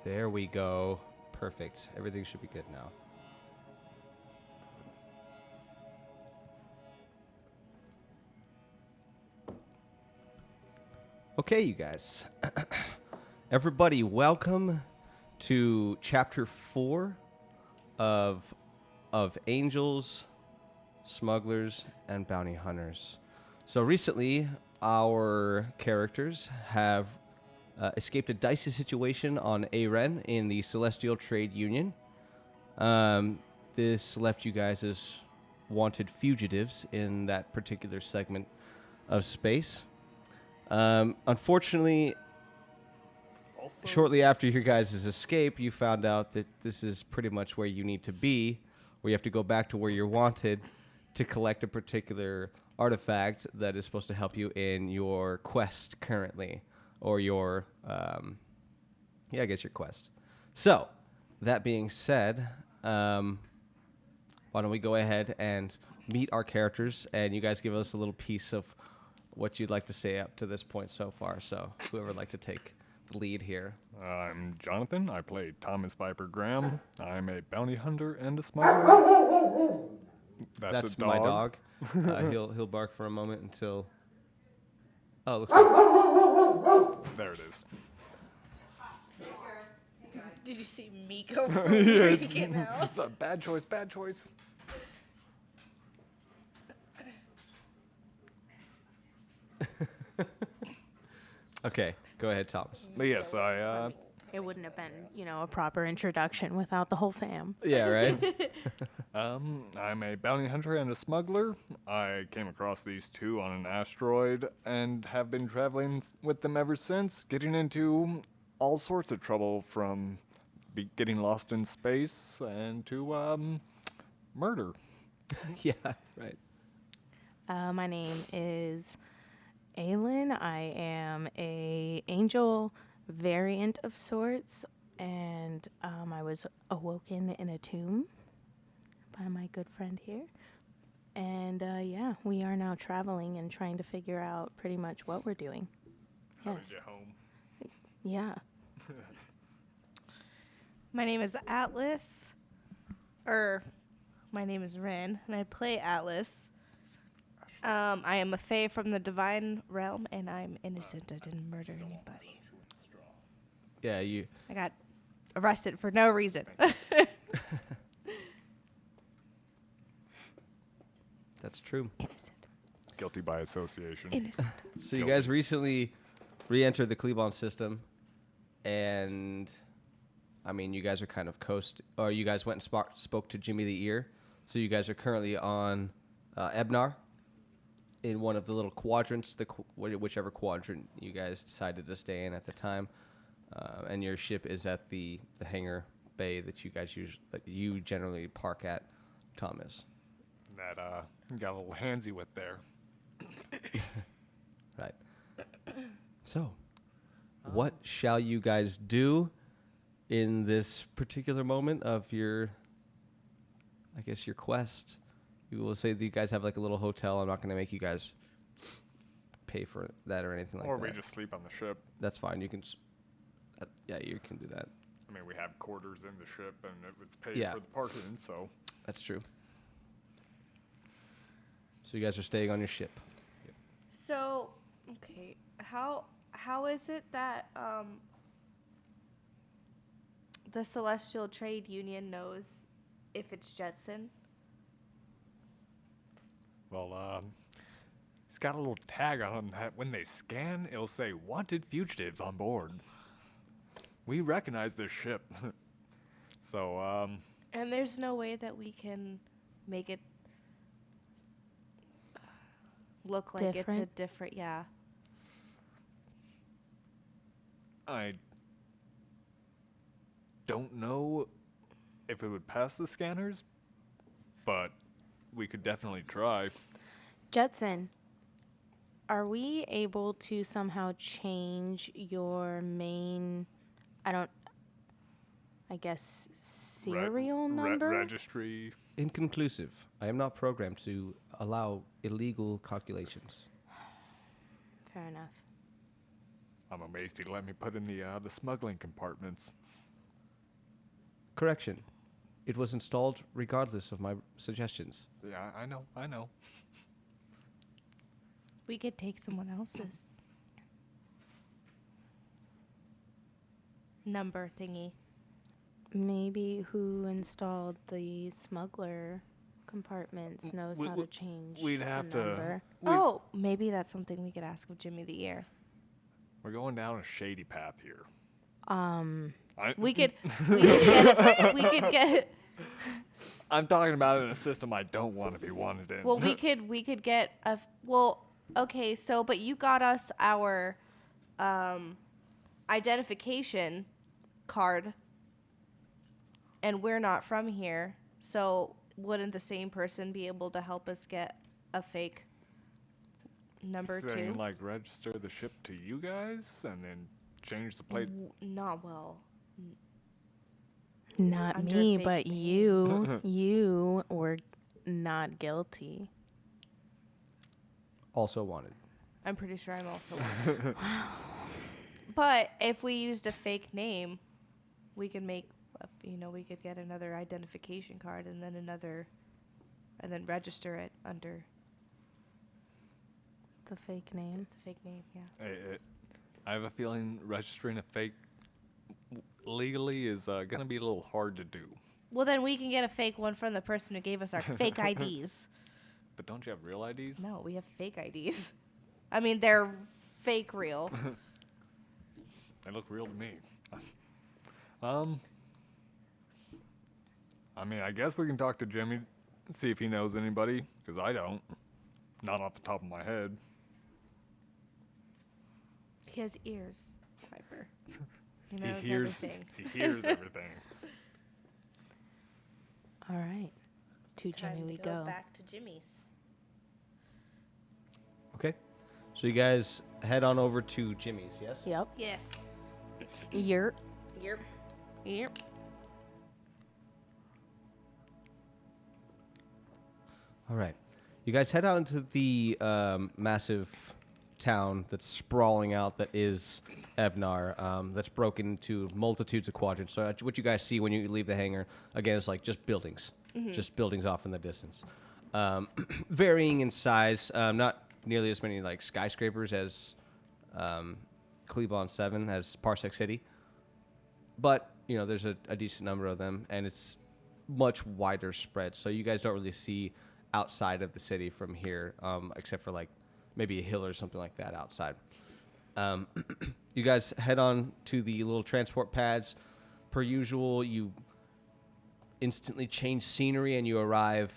There we go. Perfect. Everything should be good now. Okay, you guys. Everybody, welcome to Chapter 4 of Angels, Smugglers, and Bounty Hunters. So recently, our characters have escaped a dicey situation on Aren in the Celestial Trade Union. This left you guys as wanted fugitives in that particular segment of space. Unfortunately, shortly after your guys' escape, you found out that this is pretty much where you need to be, where you have to go back to where you're wanted to collect a particular artifact that is supposed to help you in your quest currently, or your, I guess your quest. So, that being said, why don't we go ahead and meet our characters, and you guys give us a little piece of what you'd like to say up to this point so far. So, whoever would like to take the lead here. I'm Jonathan. I play Thomas Viper Graham. I'm a bounty hunter and a smuggler. That's a dog. My dog. He'll bark for a moment until. Oh, looks like. There it is. Did you see Miko freaking out? It's a bad choice. Bad choice. Okay, go ahead, Thomas. But yes, It wouldn't have been, a proper introduction without the whole fam. Yeah, right? I'm a bounty hunter and a smuggler. I came across these two on an asteroid and have been traveling with them ever since, getting into all sorts of trouble from getting lost in space and to murder. Yeah, right. My name is Aylin. I am a angel variant of sorts, and I was awoken in a tomb by my good friend here. And we are now traveling and trying to figure out pretty much what we're doing. How Yes. to get home. Yeah. My name is Atlas. My name is Ren, and I play Atlas. I am a fae from the divine realm, and I'm innocent. I didn't murder anybody. Yeah, you. I got arrested for no reason. That's true. Innocent. Guilty by association. Innocent. So you guys recently re-entered the Klebon system, and I mean, you guys are kind of or you guys went and spoke to Jimmy the Ear. So you guys are currently on Ebnar in one of the little quadrants, whichever quadrant you guys decided to stay in at the time. And your ship is at the hangar bay that you generally park at, Thomas. That got a little handsy with there. Right. So, what shall you guys do in this particular moment of your quest? You will say that you guys have like a little hotel. I'm not going to make you guys pay for that or anything like that. Or we just sleep on the ship. That's fine. You can. You can do that. I mean, we have quarters in the ship, and it's paid Yeah. for the parking, so. That's true. So you guys are staying on your ship. So, okay, how is it that the Celestial Trade Union knows if it's Jetson? Well, it's got a little tag on him that when they scan, it'll say "Wanted fugitives on board." We recognize this ship. So, And there's no way that we can make it look like it's a Different? different, yeah. I don't know if it would pass the scanners, but we could definitely try. Jetson, are we able to somehow change your main, serial number? Registry. Inconclusive. I am not programmed to allow illegal calculations. Fair enough. I'm amazed he let me put in the smuggling compartments. Correction. It was installed regardless of my suggestions. Yeah, I know. We could take someone else's number thingy. Maybe who installed the smuggler compartments knows how to change we'd the have to- number. Oh, maybe that's something we could ask of Jimmy the Ear. We're going down a shady path here. We could get we could get I'm talking about it in a system I don't want to be wanted in. well, we could get a okay, so but you got us our identification card and we're not from here. So wouldn't the same person be able to help us get a fake number Saying, 2? like register the ship to you guys and then change the plate. Not well. Not Under me, fake but name. you were not guilty. Also wanted. I'm pretty sure I'm also one. But if we used a fake name, we could make, we could get another identification card and then register it under The fake name. the fake name. Yeah. I have a feeling registering a fake legally is going to be a little hard to do. Well, then we can get a fake one from the person who gave us our fake IDs. But don't you have real IDs? No, we have fake IDs. I mean, they're fake real. They look real to me. I mean, I guess we can talk to Jimmy, see if he knows anybody, because I don't. Not off the top of my head. He has ears, Piper. He He knows hears. everything. He hears everything. All right. To Time Jimmy we to go. back to Jimmy's. Okay. So you guys head on over to Jimmy's, yes? Yep. Yes. You're Yep. Yep. All right. You guys head out into the massive town that's sprawling out that is Ebnar, that's broken into multitudes of quadrants. So what you guys see when you leave the hangar, again, is like just buildings. Just buildings off in the distance. Varying in size, not nearly as many like skyscrapers as Cleveland 7, as Parsec City. But, there's a decent number of them, and it's much wider spread. So you guys don't really see outside of the city from here, except for like maybe a hill or something like that outside. You guys head on to the little transport pads. Per usual, you instantly change scenery and you arrive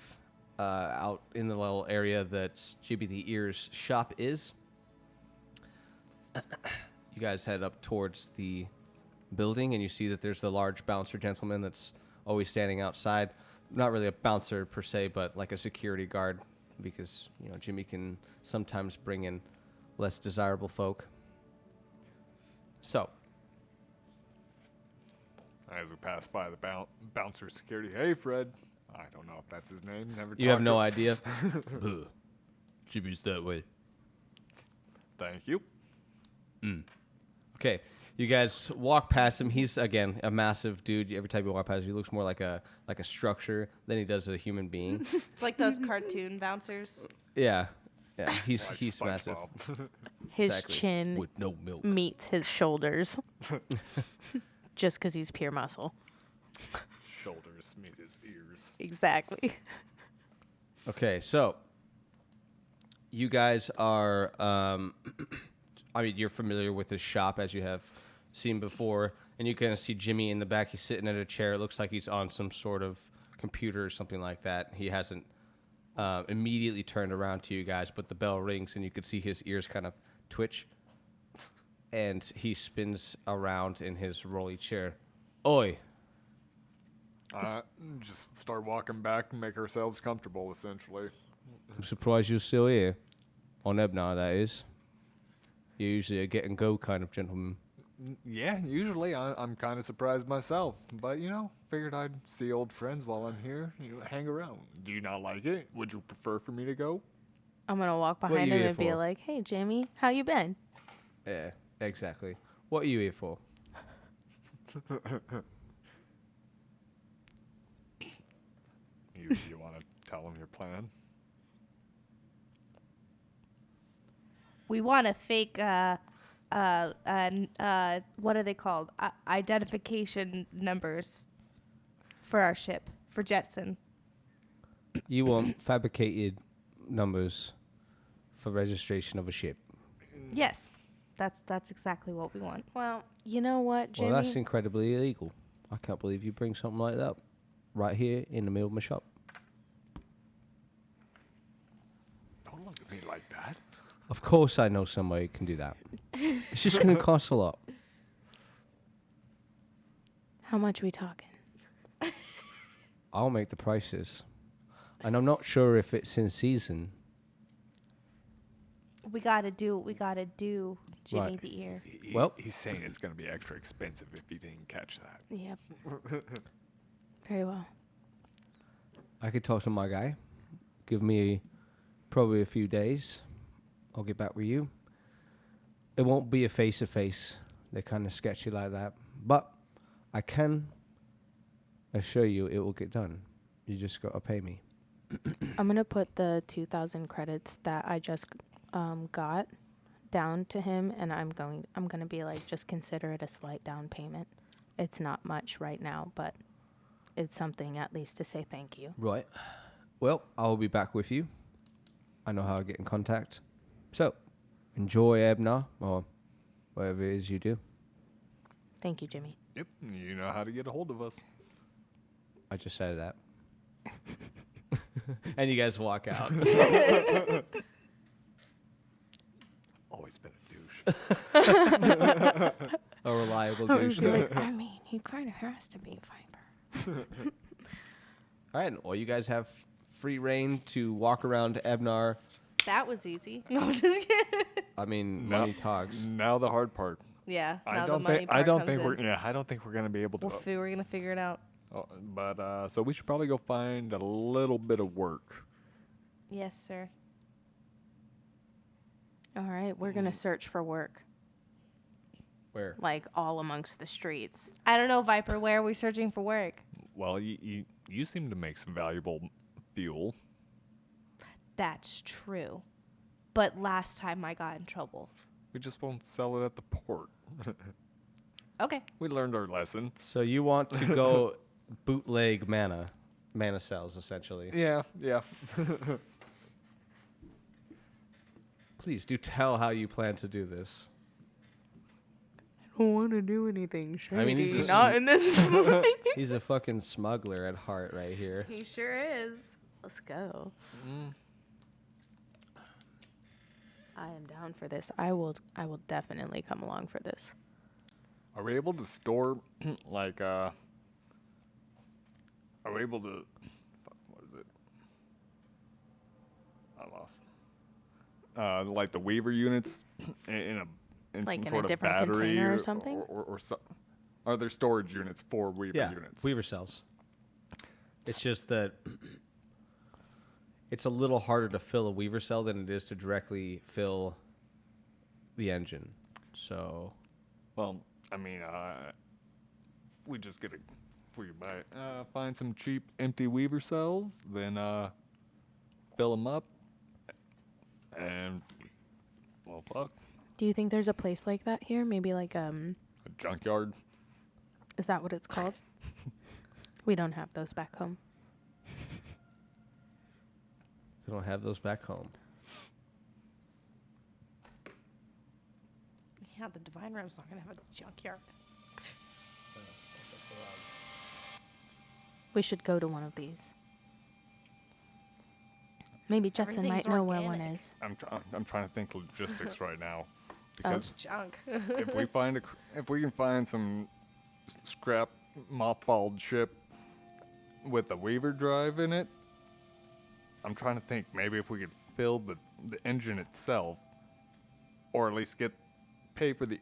out in the little area that Jimmy the Ear's shop is. You guys head up towards the building and you see that there's the large bouncer gentleman that's always standing outside. Not really a bouncer per se, but like a security guard, because Jimmy can sometimes bring in less desirable folk. So, As we pass by the bouncer security, hey Fred. I don't know if that's his name. Never. you have talked no to- idea. Jimmy's that way. Thank you. Okay, you guys walk past him. He's again a massive dude. Every time you walk past him, he looks more like a structure than he does a human being. It's like those cartoon bouncers. Yeah, he's Like massive. SpongeBob. his Exactly. chin With no milk. meets his shoulders. Just because he's pure muscle. Shoulders meet his ears. Exactly. Okay, so you guys are, you're familiar with his shop as you have seen before, and you kind of see Jimmy in the back. He's sitting at a chair. It looks like he's on some sort of computer or something like that. He hasn't immediately turned around to you guys, but the bell rings, and you could see his ears kind of twitch, and he spins around in his rolly chair. Oi! Just start walking back and make ourselves comfortable, essentially. I'm surprised you're still here. On Ebnar, that is. You're usually a get and go kind of gentleman. Yeah, usually I'm kind of surprised myself, but figured I'd see old friends while I'm here. Hang around. Do you not like it? Would you prefer for me to go? I'm going to walk What behind you him here and be for? like, hey, Jimmy, how you been? Yeah, exactly. What are you here for? You want to tell them your plan? We want to fake what are they called? Identification numbers for our ship, for Jetson. You want fabricated numbers for registration of a ship. Yes. That's exactly what we want. Well, you know what, Jimmy? Well, that's incredibly illegal. I can't believe you bring something like that right here in the middle of my shop. Don't look at me like that. Of course I know somebody who can do that. It's just going to cost a lot. How much we talking? I'll make the prices. And I'm not sure if it's in season. We gotta do what we gotta do, Jimmy Right. the Ear. Well- he's saying it's going to be extra expensive if you didn't catch that. Yep. Very well. I could talk to my guy. Give me probably a few days. I'll get back with you. It won't be a face-to-face. They're kind of sketchy like that. But I can assure you it will get done. You just got to pay me. I'm gonna put the 2,000 credits that I just got down to him, and I'm gonna be like, just consider it a slight down payment. It's not much right now, but it's something at least to say thank you. Right. Well, I'll be back with you. I know how to get in contact. So, enjoy Ebna, or whatever it is you do. Thank you, Jimmy. Yep, you know how to get a hold of us. I just said that. And you guys walk out. Always been a douche. A reliable I douche. was like, I mean, he kind of has to be Viper. All right. Well, you guys have free reign to walk around Ebnar. That was easy. No, I'm just kidding. I mean, Now- money talks. Now the hard part. Yeah. I Now the don't money think part comes we're in. I don't think we're gonna be able to. We're gonna figure it out. But so we should probably go find a little bit of work. Yes, sir. All right, we're gonna search for work, Where? like all amongst the streets. I don't know, Viper. Where are we searching for work? Well, you seem to make some valuable fuel. That's true. But last time I got in trouble. We just won't sell it at the port. Okay. We learned our lesson. So you want to go bootleg mana cells, essentially. Yeah. Please do tell how you plan to do this. I don't want to do anything shady. I mean, he's a not in this movie. He's a fucking smuggler at heart right here. He sure is. Let's go. I am down for this. I will definitely come along for this. Are we able to store like Are we able to? Fuck, what is it? I lost. Like the Weaver units in Like some in a sort of different battery container or something? or are there storage units for Weaver Yeah, units? Weaver cells. It's just that it's a little harder to fill a Weaver cell than it is to directly fill the engine. So, Well, I mean, we just get find some cheap empty Weaver cells, then fill them up, and well, fuck, Do you think there's a place like that here? Maybe like a junkyard. is that what it's called? We don't have those back home. they don't have those back home. Yeah, the Divine Realm's not gonna have a junkyard. We should go to one of these. Maybe Jetson might Everything's know where one organic. is. I'm trying to think logistics right now, It's because junk. if we can find some scrap mothballed ship with a Weaver drive in it, I'm trying to think maybe if we could fill the engine itself, or at least pay for the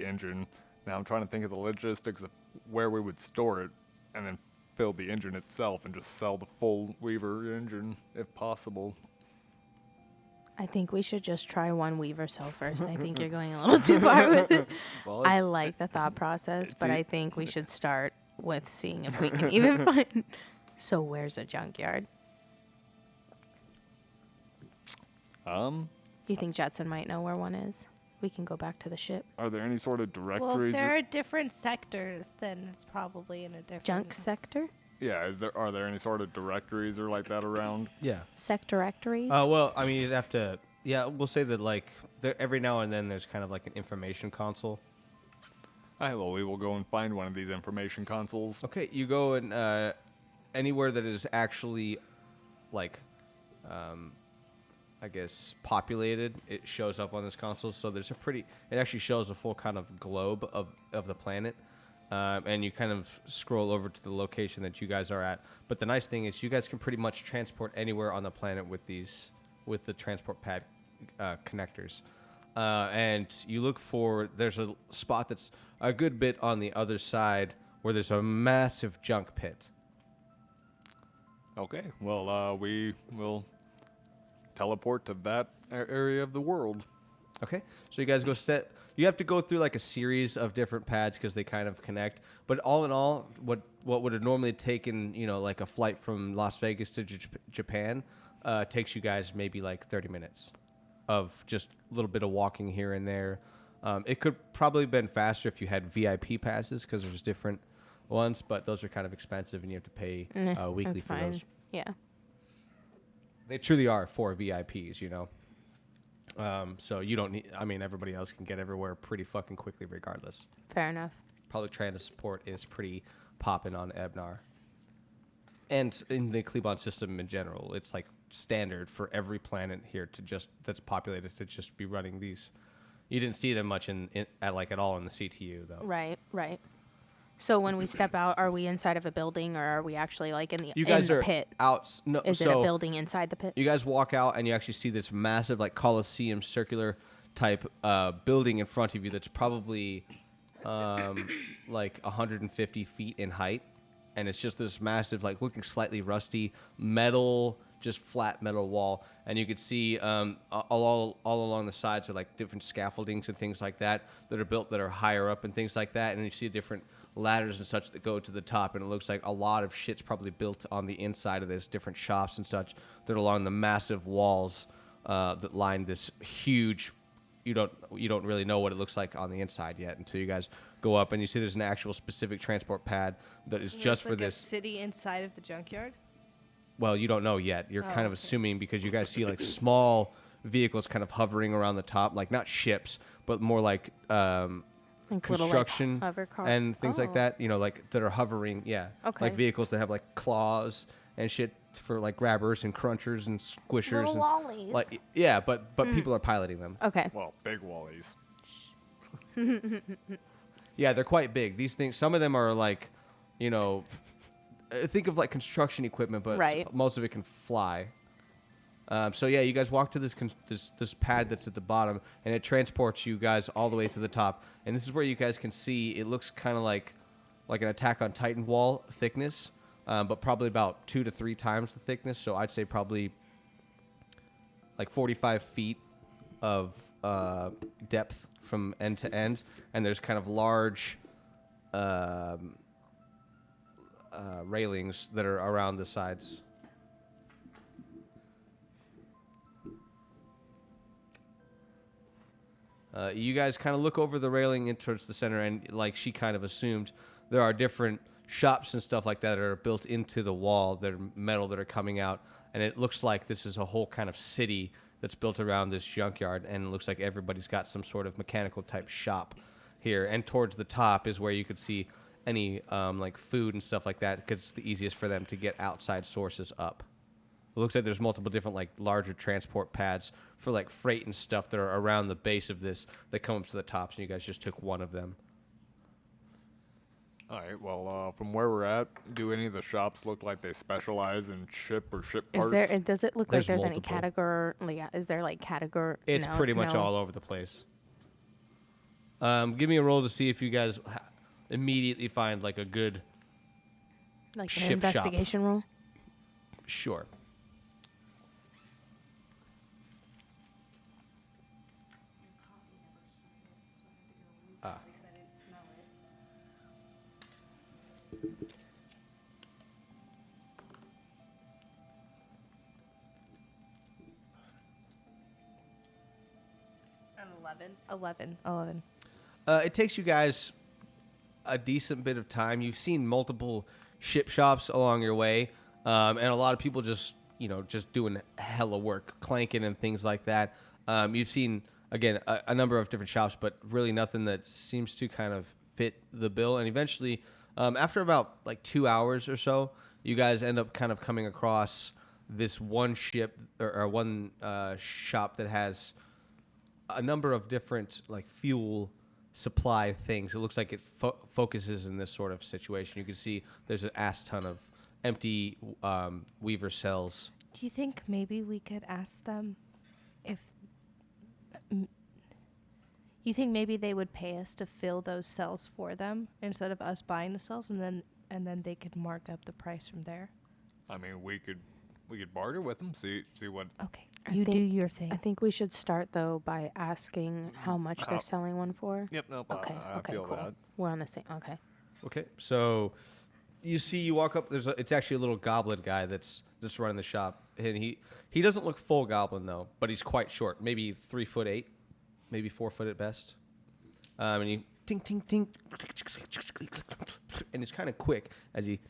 engine. Now I'm trying to think of the logistics of where we would store it, and then fill the engine itself and just sell the full Weaver engine if possible. I think we should just try one Weaver cell first. I think you're going a little too far with it. Well, I like the thought process, it's but e- I think we should start with seeing if we can even So where's a junkyard? You think Jetson might know where one is? We can go back to the ship. Are there any sort of Well, directories? if there are different sectors, then it's probably in a different Junk sector? Yeah, are there any sort of directories or like that around? Yeah. Sectorectories? Well, I mean, you'd have to. Yeah, we'll say that like every now and then there's kind of like an information console. Alright, well, we will go and find one of these information consoles. Okay, you go and anywhere that is actually like, I guess populated, it shows up on this console. So there's it actually shows a full kind of globe of the planet. And you kind of scroll over to the location that you guys are at. But the nice thing is you guys can pretty much transport anywhere on the planet with the transport pad connectors. And you look there's a spot that's a good bit on the other side where there's a massive junk pit. Okay, well, we will teleport to that area of the world. Okay, so you guys you have to go through like a series of different pads because they kind of connect. But all in all, what would have normally taken, like a flight from Las Vegas to Japan, takes you guys maybe like 30 minutes of just a little bit of walking here and there. It could probably been faster if you had VIP passes because there's different ones, but those are kind of expensive and you have to pay weekly That's for fine. those. Yeah. They truly are for VIPs, So you don't need. I mean, everybody else can get everywhere pretty fucking quickly, regardless. Fair enough. Public transport is pretty poppin' on Ebnar, and in the Klebon system in general. It's like standard for every planet here that's populated to just be running these. You didn't see them much at all in the CTU though. Right. So when we step out, are we inside of a building or are we actually like in the You guys in the are pit? out. No, Is it a building inside the pit? You guys walk out and you actually see this massive like Colosseum circular type building in front of you that's probably like 150 feet in height, and it's just this massive, like looking slightly rusty metal, just flat metal wall, and you could see all along the sides are like different scaffoldings and things like that are built that are higher up and things like that, and you see different ladders and such that go to the top, and it looks like a lot of shit's probably built on the inside of this, different shops and such that are along the massive walls that line this huge. You don't really know what it looks like on the inside yet until you guys go up and you see there's an actual specific transport pad that is So just there's, for like, this. a city inside of the junkyard. Well, you don't know yet. You're kind of okay. assuming because you guys see like small vehicles kind of hovering around the top, like not ships, but more like Like little, like, construction hover car- and things like Oh. that. Like that are hovering. Yeah. Okay. Like vehicles that have like claws and shit for like grabbers and crunchers and squishers. Little and, lollies. Like yeah, but people are piloting them. Okay. Well, big wallies. Yeah, they're quite big. These things, some of them are like, think of like construction equipment, but Right. most of it can fly. So yeah, you guys walk to this pad that's at the bottom, and it transports you guys all the way to the top. And this is where you guys can see it looks kind of like an Attack on Titan wall thickness, but probably about 2 to 3 times the thickness. So I'd say probably like 45 feet of depth from end to end, and there's kind of large railings that are around the sides. You guys kind of look over the railing in towards the center, and like she kind of assumed, there are different shops and stuff like that are built into the wall that are metal that are coming out, and it looks like this is a whole kind of city that's built around this junkyard, and it looks like everybody's got some sort of mechanical type shop here. And towards the top is where you could see any like food and stuff like that, because it's the easiest for them to get outside sources up. It looks like there's multiple different like larger transport pads for like freight and stuff that are around the base of this that come up to the tops, and you guys just took one of them. All right, well, from where we're at, do any of the shops look like they specialize in ship Is parts? there? Does it look There's like there's any multiple. category? Yeah, is there like category? It's pretty much all over the place. Give me a roll to see if you guys immediately find like a good like an ship shop. investigation roll. Sure. 11. It takes you guys a decent bit of time. You've seen multiple ship shops along your way, and a lot of people just doing hella work, clanking and things like that. You've seen again a number of different shops, but really nothing that seems to kind of fit the bill. And eventually, after about like 2 hours or so, you guys end up kind of coming across this one ship or one shop that has a number of different like fuel supply things. It looks like it focuses in this sort of situation. You can see there's an ass ton of empty Weaver cells. Do you think maybe we could ask them if you think maybe they would pay us to fill those cells for them instead of us buying the cells, and then they could mark up the price from there? I mean, we could barter with them, see what. Okay, I you do think- your thing. I think we should start though by asking how much Oh. they're selling one for. Yep, nope. Okay. I Okay. feel Cool. that. We're on the same. Okay. Okay, so you walk up. It's actually a little goblin guy that's just running the shop, and he doesn't look full goblin though, but he's quite short, maybe 3'8", maybe 4 foot at best. And he ting ting ting, and he's kind of quick as he.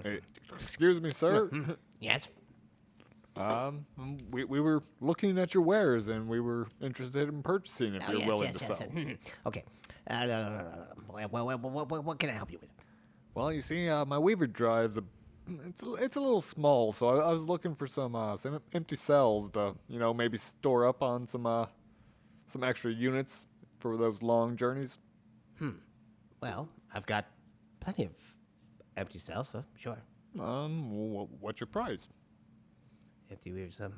Hey, excuse me, sir. Yes. We were looking at your wares and we were interested in purchasing if Oh, you're yes, willing yes, to yes. sell. Okay. What can I help you with? Well, you see, my Weaver drive's it's a little small, so I was looking for some empty cells to maybe store up on some extra units for those long journeys. Well, I've got plenty of empty cells, so sure. What's your price? Empty weird stuff.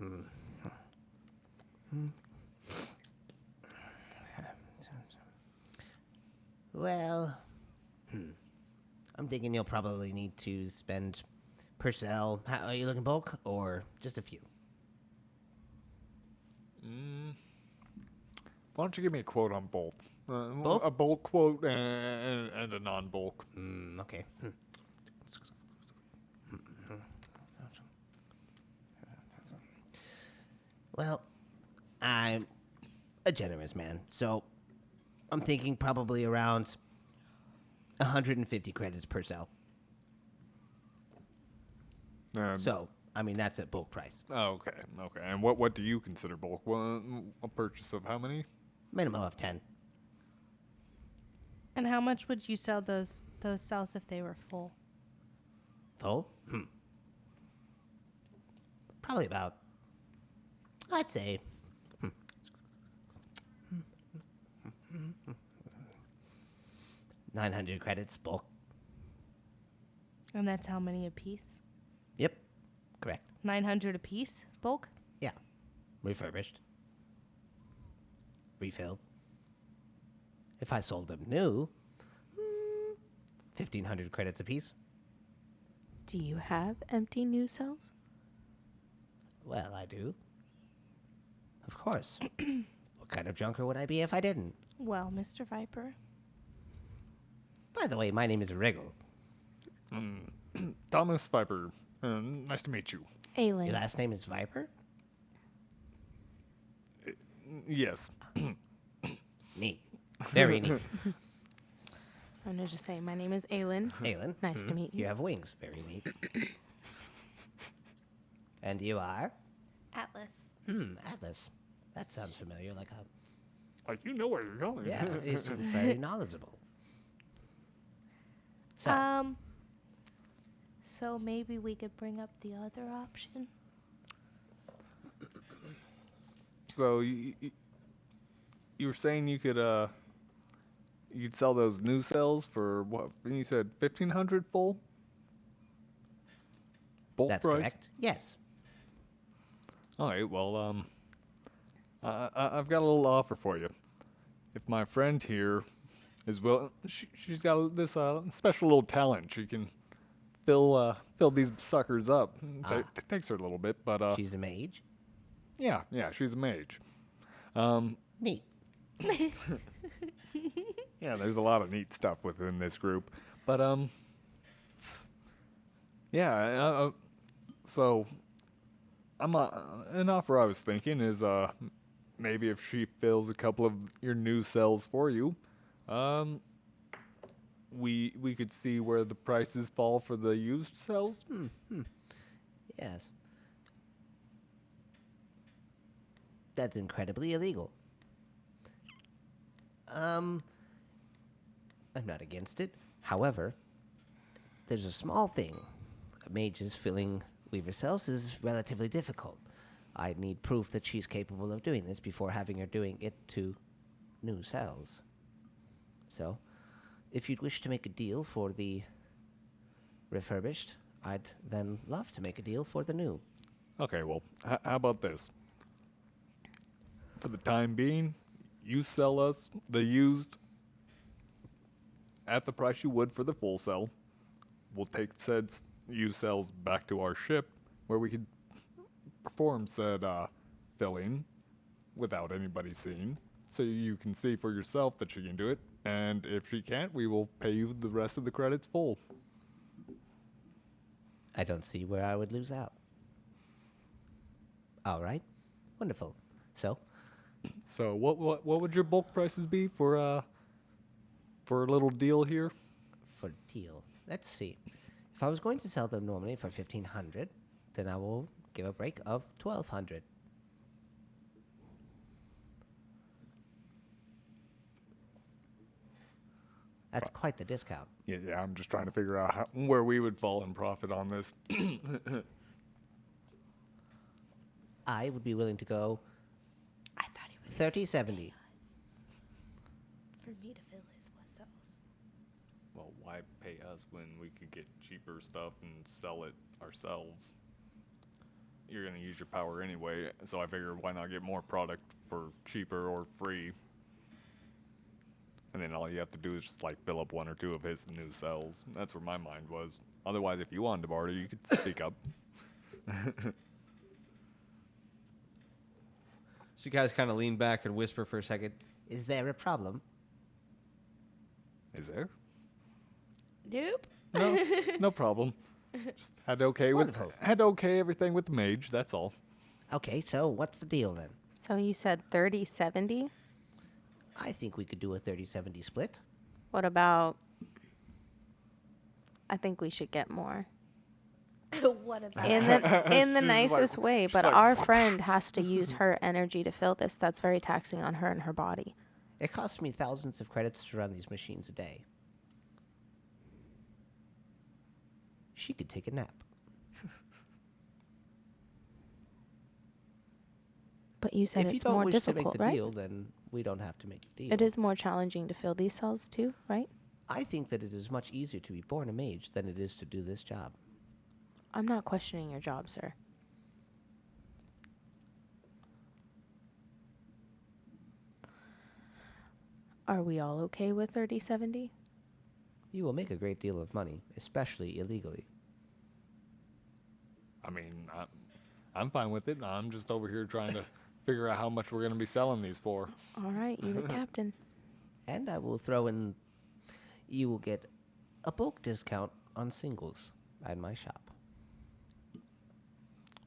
Well, I'm thinking you'll probably need to spend per cell. How, are you looking bulk or just a few? Why don't you give me a quote on both? Bulk? A bulk quote and a non-bulk. Okay. Well, I'm a generous man, so I'm thinking probably around 150 credits per cell. So, I mean, that's at bulk price. Okay. And what do you consider bulk? A purchase of how many? Minimum of 10. And how much would you sell those cells if they were full? Full? Probably about, I'd say, 900 credits bulk. And that's how many a piece? Yep, correct. 900 a piece, bulk? Yeah, refurbished, refilled. If I sold them new, 1,500 credits apiece. Do you have empty new cells? Well, I do. Of course. What kind of junker would I be if I didn't? Well, Mr. Viper. By the way, my name is Wriggle. Thomas Viper. Nice to meet you. Aylin. Your last name is Viper? Yes. Neat. Very neat. I'm gonna just say my name is Aylin. Aylin. Nice to meet you. You have wings. Very neat. And you are? Atlas. Atlas. That sounds familiar. Like a... Like you know where you're going. Yeah, he seems very knowledgeable. So, So maybe we could bring up the other option. So you were saying you could you'd sell those new cells for what? You said 1,500 full. Bulk that's price? correct. Yes. All right. Well, I've got a little offer for you. If my friend here is she's got this special little talent. She can fill these suckers up. It takes her a little bit, but She's a mage. yeah, she's a mage. Neat. Yeah, there's a lot of neat stuff within this group, but yeah. So An offer I was thinking is maybe if she fills a couple of your new cells for you, um, we could see where the prices fall for the used cells. Yes. That's incredibly illegal. I'm not against it. However, there's a small thing. Mages filling Weaver cells is relatively difficult. I need proof that she's capable of doing this before having her doing it to new cells. So, if you'd wish to make a deal for the refurbished, I'd then love to make a deal for the new. Okay, well, how about this? For the time being, you sell us the used at the price you would for the full cell. We'll take said used cells back to our ship where we could perform said filling without anybody seeing. So you can see for yourself that she can do it. And if she can't, we will pay you the rest of the credits full. I don't see where I would lose out. All right. Wonderful. So, So what would your bulk prices be for a little deal here? for deal, let's see. If I was going to sell them normally for 1,500, then I will give a break of 1,200. That's quite the discount. Yeah, I'm just trying to figure out where we would fall in profit on this. I would be willing to go I thought he was 30-70. for me to fill his cells. Well, why pay us when we could get cheaper stuff and sell it ourselves? You're going to use your power anyway, so I figure why not get more product for cheaper or free? And then all you have to do is just like fill up one or two of his new cells. That's where my mind was. Otherwise, if you wanted to barter, you could speak up. So you guys kind of lean back and whisper for a second. Is there a problem? Is there? Nope. No, no problem. Just had to Wonderful. everything with the mage. That's all. Okay, so what's the deal then? So you said 30-70? I think we could do a 30-70 split. What about? I think we should get more. What about? In the She's nicest like- way, she's but like- our friend has to use her energy to fill this. That's very taxing on her and her body. It costs me thousands of credits to run these machines a day. She could take a nap. But you said If you it's don't more wish difficult, to make the right? deal, then we don't have to make the deal. It is more challenging to fill these cells too, right? I think that it is much easier to be born a mage than it is to do this job. I'm not questioning your job, sir. Are we all okay with 30-70? You will make a great deal of money, especially illegally. I mean, I'm fine with it. I'm just over here trying to figure out how much we're going to be selling these for. All right, you the captain. And I will throw in, you will get a bulk discount on singles at my shop.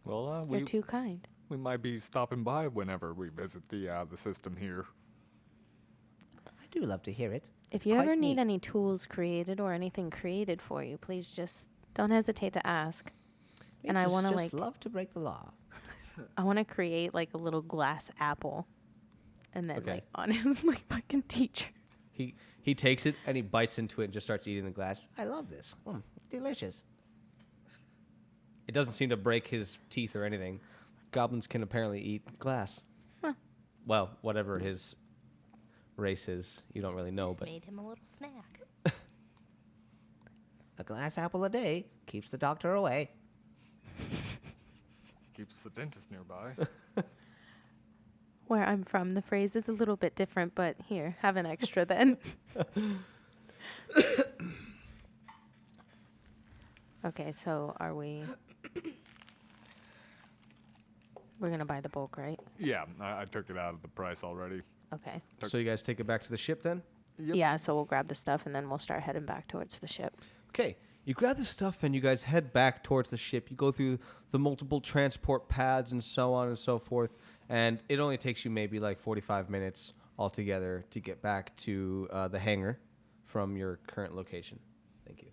Well, You're too kind. we might be stopping by whenever we visit the system here. I do love to hear it. If you Quite ever need neat. any tools created or anything created for you, please just don't hesitate to ask. And I Mages want to just like love to break the law. I want to create like a little glass apple, and then Okay. like on his like fucking teacher. He takes it and he bites into it and just starts eating the glass. I love this. Delicious. It doesn't seem to break his teeth or anything. Goblins can apparently eat glass. Huh. Well, whatever his race is, you don't really know, Just but made him a little snack. A glass apple a day keeps the doctor away. Keeps the dentist nearby. Where I'm from, the phrase is a little bit different, but here, have an extra then. Okay, so are we? We're gonna buy the bulk, right? Yeah, I took it out of the price already. Okay. so you guys take it back to the ship then? Yep. Yeah, so we'll grab the stuff and then we'll start heading back towards the ship. Okay, You grab the stuff and you guys head back towards the ship. You go through the multiple transport pads and so on and so forth. And it only takes you maybe like 45 minutes altogether to get back to the hangar from your current location. Thank you.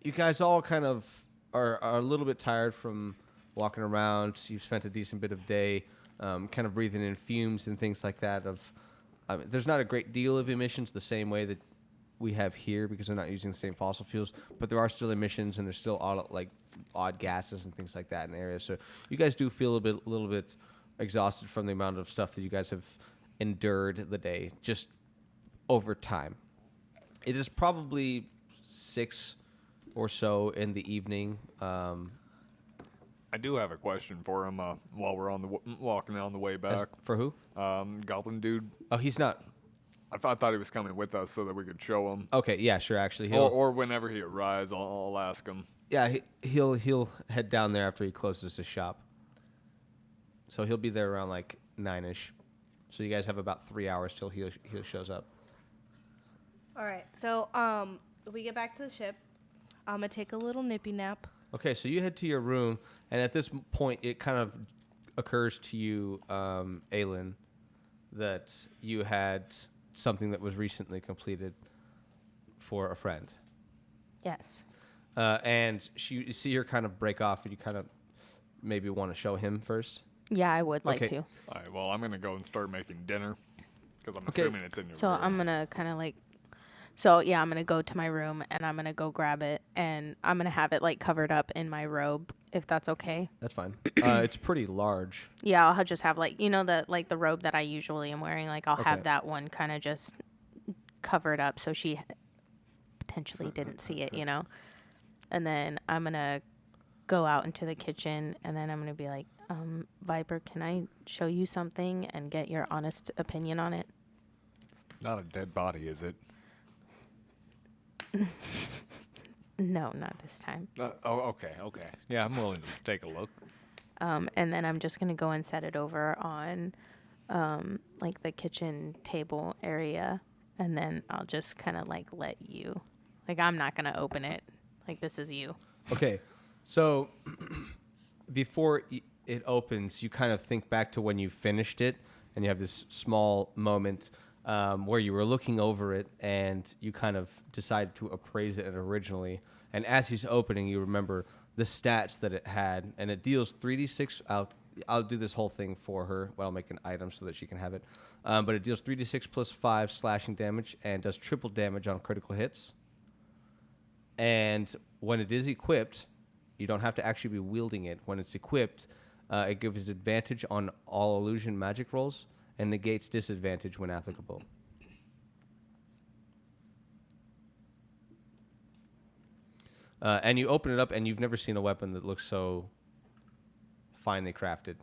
You guys all kind of are a little bit tired from walking around. You've spent a decent bit of day kind of breathing in fumes and things like that. There's not a great deal of emissions the same way that we have here because they're not using the same fossil fuels, but there are still emissions and there's still odd gases and things like that in the area. So you guys do feel a little bit exhausted from the amount of stuff that you guys have endured the day just over time. It is probably 6 or so in the evening. I do have a question for him while we're on the walking on the way back. For who? Goblin dude. Oh, he's not. I thought he was coming with us so that we could show him. Okay, yeah, sure. Actually, Or whenever he arrives, I'll ask him. yeah, he'll head down there after he closes his shop. So he'll be there around like 9ish. So you guys have about 3 hours till he shows up. All right. So we get back to the ship. I'm gonna take a little nippy nap. Okay, so you head to your room, and at this point, it kind of occurs to you, Aelin, that you had something that was recently completed for a friend. Yes. And you see her kind of break off, and you kind of maybe want to show him first. Yeah, I would like Okay. to. All right. Well, I'm gonna go and start making dinner because I'm Okay. assuming it's in your So room. I'm gonna kind of like, so yeah, I'm gonna go to my room and I'm gonna go grab it and I'm gonna have it like covered up in my robe, if that's okay. That's fine. It's pretty large. Yeah, I'll just have like the robe that I usually am wearing. Like I'll Okay. have that one kind of just covered up so she potentially didn't see it, And then I'm gonna go out into the kitchen and then I'm gonna be like, Viper, can I show you something and get your honest opinion on it? Not a dead body, is it? No, not this time. Okay. Yeah, I'm willing to take a look. And then I'm just gonna go and set it over on, like the kitchen table area, and then I'll just kind of like let you, like I'm not gonna open it. Like this is you. Okay, so before it opens, you kind of think back to when you finished it, and you have this small moment where you were looking over it, and you kind of decided to appraise it originally. And as he's opening, you remember the stats that it had, and it deals 3d6. I'll do this whole thing for her, but I'll make an item so that she can have it. But it deals 3d6 plus 5 slashing damage and does triple damage on critical hits. And when it is equipped, you don't have to actually be wielding it. When it's equipped, it gives advantage on all illusion magic rolls and negates disadvantage when applicable. And you open it up, and you've never seen a weapon that looks so finely crafted.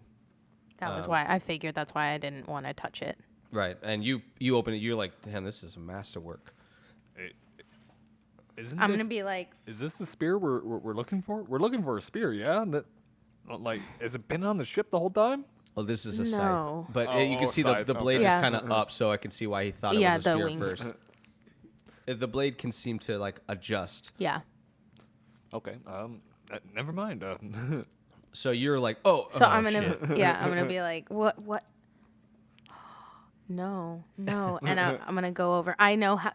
That was why I figured. That's why I didn't want to touch it. Right, and you open it, you're like, damn, this is a masterwork. I'm gonna be like, Is this the spear we're looking for? We're looking for a spear, yeah. Has it been on the ship the whole time? Well, this is a No. scythe, but Oh, you can see the scythe, blade okay. is Yeah. kind of up, so I can see why he thought Yeah, it was a the spear wings. first. The blade can seem to like adjust. yeah. Okay. Never mind. So you're like, oh, So oh, I'm gonna, shit. yeah, I'm gonna be like, what? No, and I'm gonna go over.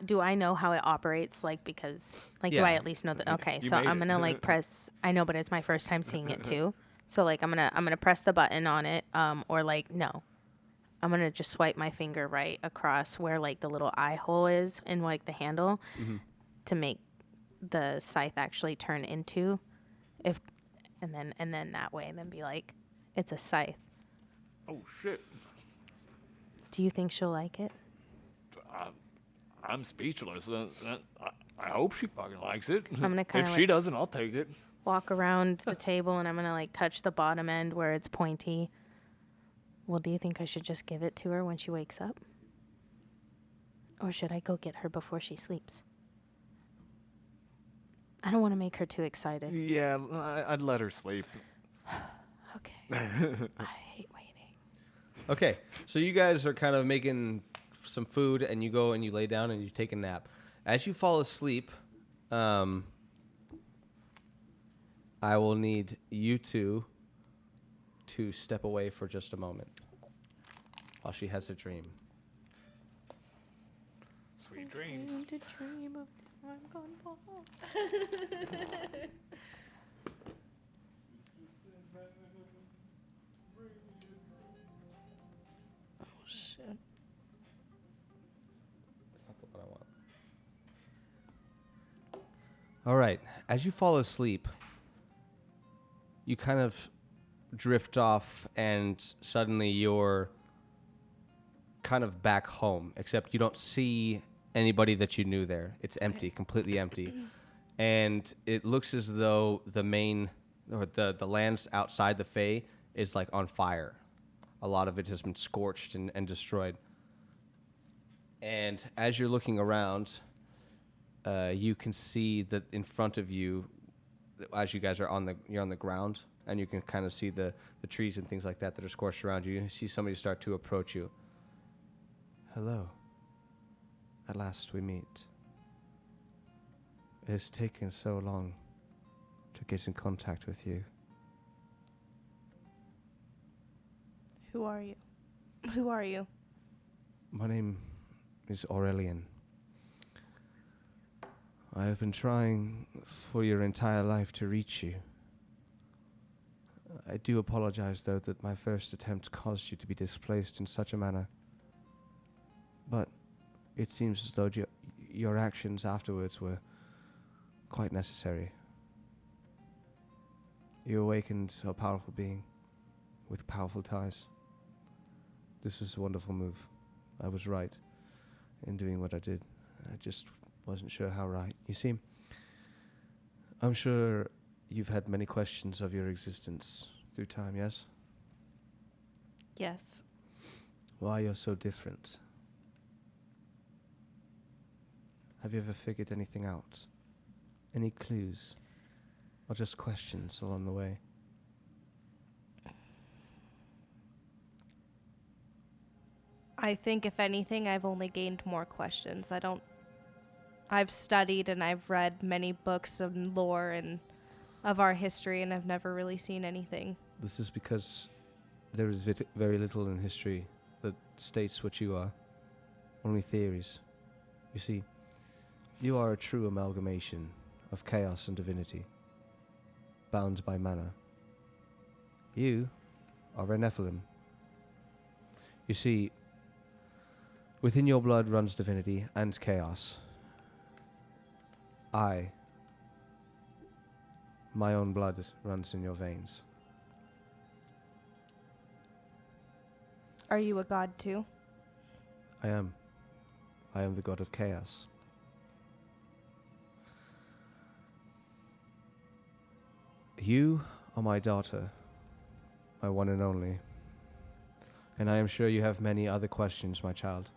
Do I know how it operates? Like because, like, do I Yeah. at least know that? Okay, You so made I'm it. gonna like press. I know, but it's my first time seeing it too. So like I'm gonna press the button on it. Or like no, I'm gonna just swipe my finger right across where like the little eye hole is in like the handle, to make the scythe actually turn into, and then that way, and then be like, it's a scythe. Oh shit. Do you think she'll like it? I'm speechless. I hope she fucking likes it. I'm gonna kinda If she like- doesn't, I'll take it. Walk around the table and I'm gonna like touch the bottom end where it's pointy. Well, do you think I should just give it to her when she wakes up? Or should I go get her before she sleeps? I don't want to make her too excited. Yeah, I'd let her sleep. Okay. I hate waiting. Okay, so you guys are kind of making some food, and you go and you lay down and you take a nap. As you fall asleep, I will need you two to step away for just a moment while she has a dream. Sweet dreams. To dream of I'm gonna fall. Oh shit. That's not the one I want. All right. As you fall asleep, you kind of drift off, and suddenly you're kind of back home, except you don't see anybody that you knew there. It's empty, completely empty. And it looks as though the main, or the lands outside the Fae is like on fire. A lot of it has been scorched and destroyed. And as you're looking around, you can see that in front of you, as you guys are you're on the ground, and you can kind of see the trees and things like that are scorched around you. You see somebody start to approach you. Hello. At last we meet. It has taken so long to get in contact with you. Who are you? Who are you? My name is Aurelian. I have been trying for your entire life to reach you. I do apologize, though, that my first attempt caused you to be displaced in such a manner. But it seems as though your actions afterwards were quite necessary. You awakened a powerful being with powerful ties. This was a wonderful move. I was right in doing what I did. I just wasn't sure how right. You see, I'm sure you've had many questions of your existence through time, yes? Yes. Why you're so different? Have you ever figured anything out? Any clues? Or just questions along the way? I think if anything, I've only gained more questions. I've studied and I've read many books of lore and of our history, and I've never really seen anything. This is because there is very little in history that states what you are. Only theories. You see, you are a true amalgamation of chaos and divinity, bound by mana. You are a Nephilim. You see, within your blood runs divinity and chaos. My own blood runs in your veins. Are you a god too? I am. I am the god of chaos. You are my daughter, my one and only. And I am sure you have many other questions, my child.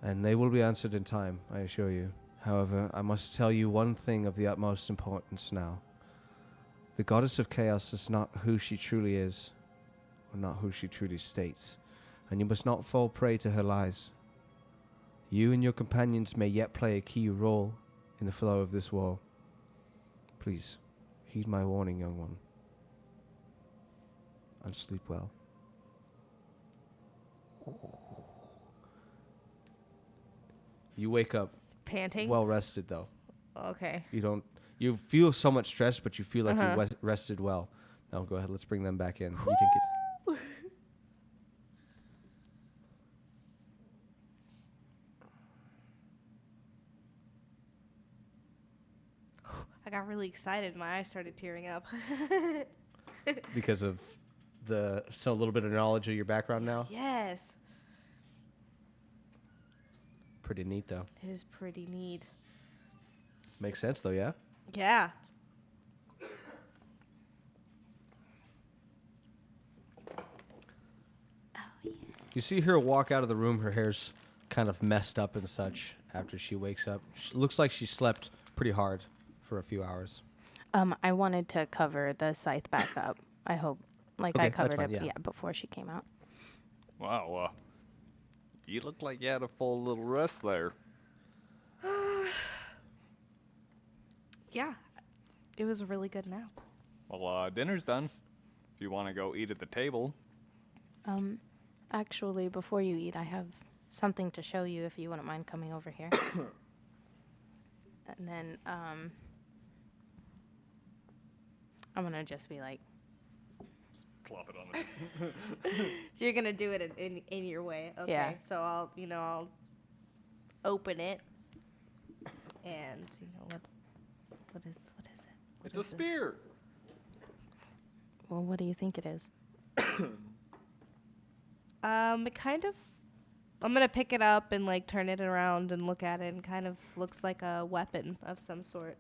And they will be answered in time, I assure you. However, I must tell you one thing of the utmost importance now. The goddess of chaos is not who she truly is, or not who she truly states, and you must not fall prey to her lies. You and your companions may yet play a key role in the flow of this war. Please, heed my warning, young one, and sleep well. You wake up Panting? well rested, though. Okay. You feel somewhat stressed, but you feel like you rested well. Now go ahead, let's bring them back in. You can get. I got really excited. My eyes started tearing up. Because of a little bit of knowledge of your background now. Yes. Pretty neat, though. It is pretty neat. Makes sense, though, yeah? Yeah. You see her walk out of the room. Her hair's kind of messed up and such after she wakes up. She looks like she slept pretty hard for a few hours. I wanted to cover the scythe back up. I hope, I Okay, that's covered fine, it, yeah. before she came out. Wow, you look like you had a full little rest there. Yeah, it was a really good nap. Well, dinner's done. If you want to go eat at the table. Actually, before you eat, I have something to show you if you wouldn't mind coming over here. And then, I'm gonna just be like, Plop it on it. You're gonna do it in your way, okay? Yeah. So I'll open it, and what is it? What It's a is this? spear. well, what do you think it is? It kind of. I'm gonna pick it up and like turn it around and look at it, and kind of looks like a weapon of some sort.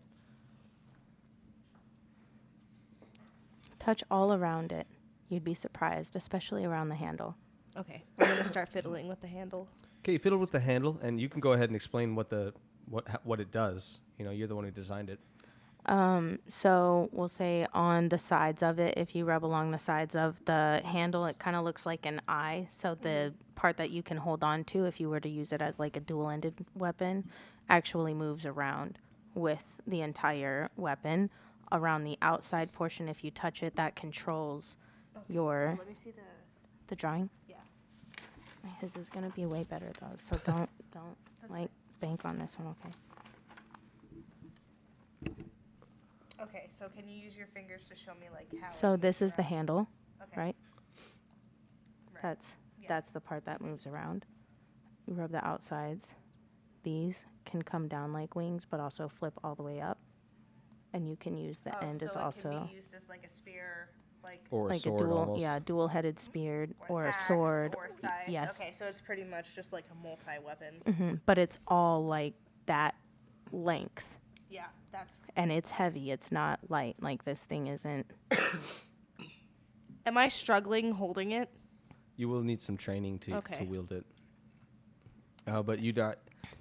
Touch all around it. You'd be surprised, especially around the handle. Okay, I'm gonna start fiddling with the handle. Okay, you fiddle with the handle, and you can go ahead and explain what it does. You know, you're the one who designed it. So we'll say on the sides of it, if you rub along the sides of the handle, it kind of looks like an eye. So the part that you can hold on to, if you were to use it as like a dual-ended weapon, actually moves around with the entire weapon. Around the outside portion, if you touch it, that controls your Let me see the drawing. Yeah. His is gonna be way better though, so don't like bank on this one, okay? Okay, so can you use your fingers to show me like how? So it this moves is the around? handle, Okay. right? Right. Yeah. That's the part that moves around. You rub the outsides. These can come down like wings, but also flip all the way up. And you can use the end so as it also can be used as like a spear, like Or a like sword a dual, almost. yeah, dual-headed spear or or an a axe sword. or a scythe. Yes. Okay, so it's pretty much just like a multi-weapon. But it's all like that length, Yeah, that's. and it's heavy. It's not light. Like this thing isn't. Am I struggling holding it? You will need some training to Okay. wield it. But you're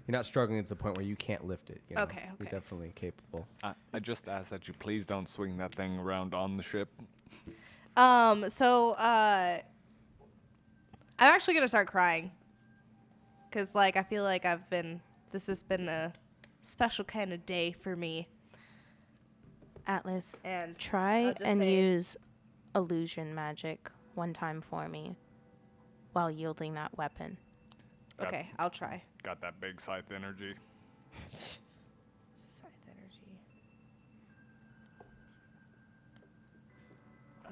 not struggling to the point where you can't lift it. You know? Okay, You're okay. definitely capable. I just ask that you please don't swing that thing around on the ship. I'm actually gonna start crying. Cause like I feel like this has been a special kind of day for me. Atlas, And try I'll just and say- use illusion magic one time for me while yielding that weapon. Got- Okay, I'll try. Got that big scythe energy. Scythe energy.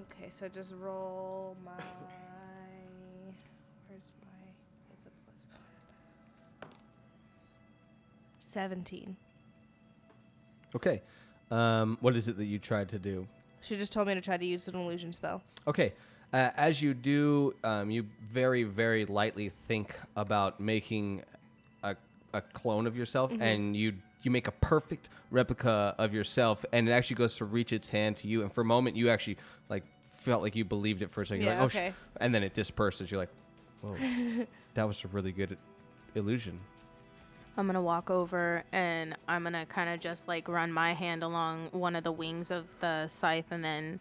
Okay, so just roll my. Where's my? It's a plus. 17. Okay. What is it that you tried to do? She just told me to try to use an illusion spell. Okay. As you do, you very, very lightly think about making a clone of yourself, and you make a perfect replica of yourself, and it actually goes to reach its hand to you. And for a moment, you actually like felt like you believed it for a second. You're Yeah, like, okay. And then it disperses. You're like, whoa, that was a really good illusion. I'm gonna walk over and I'm gonna kind of just like run my hand along one of the wings of the scythe, and then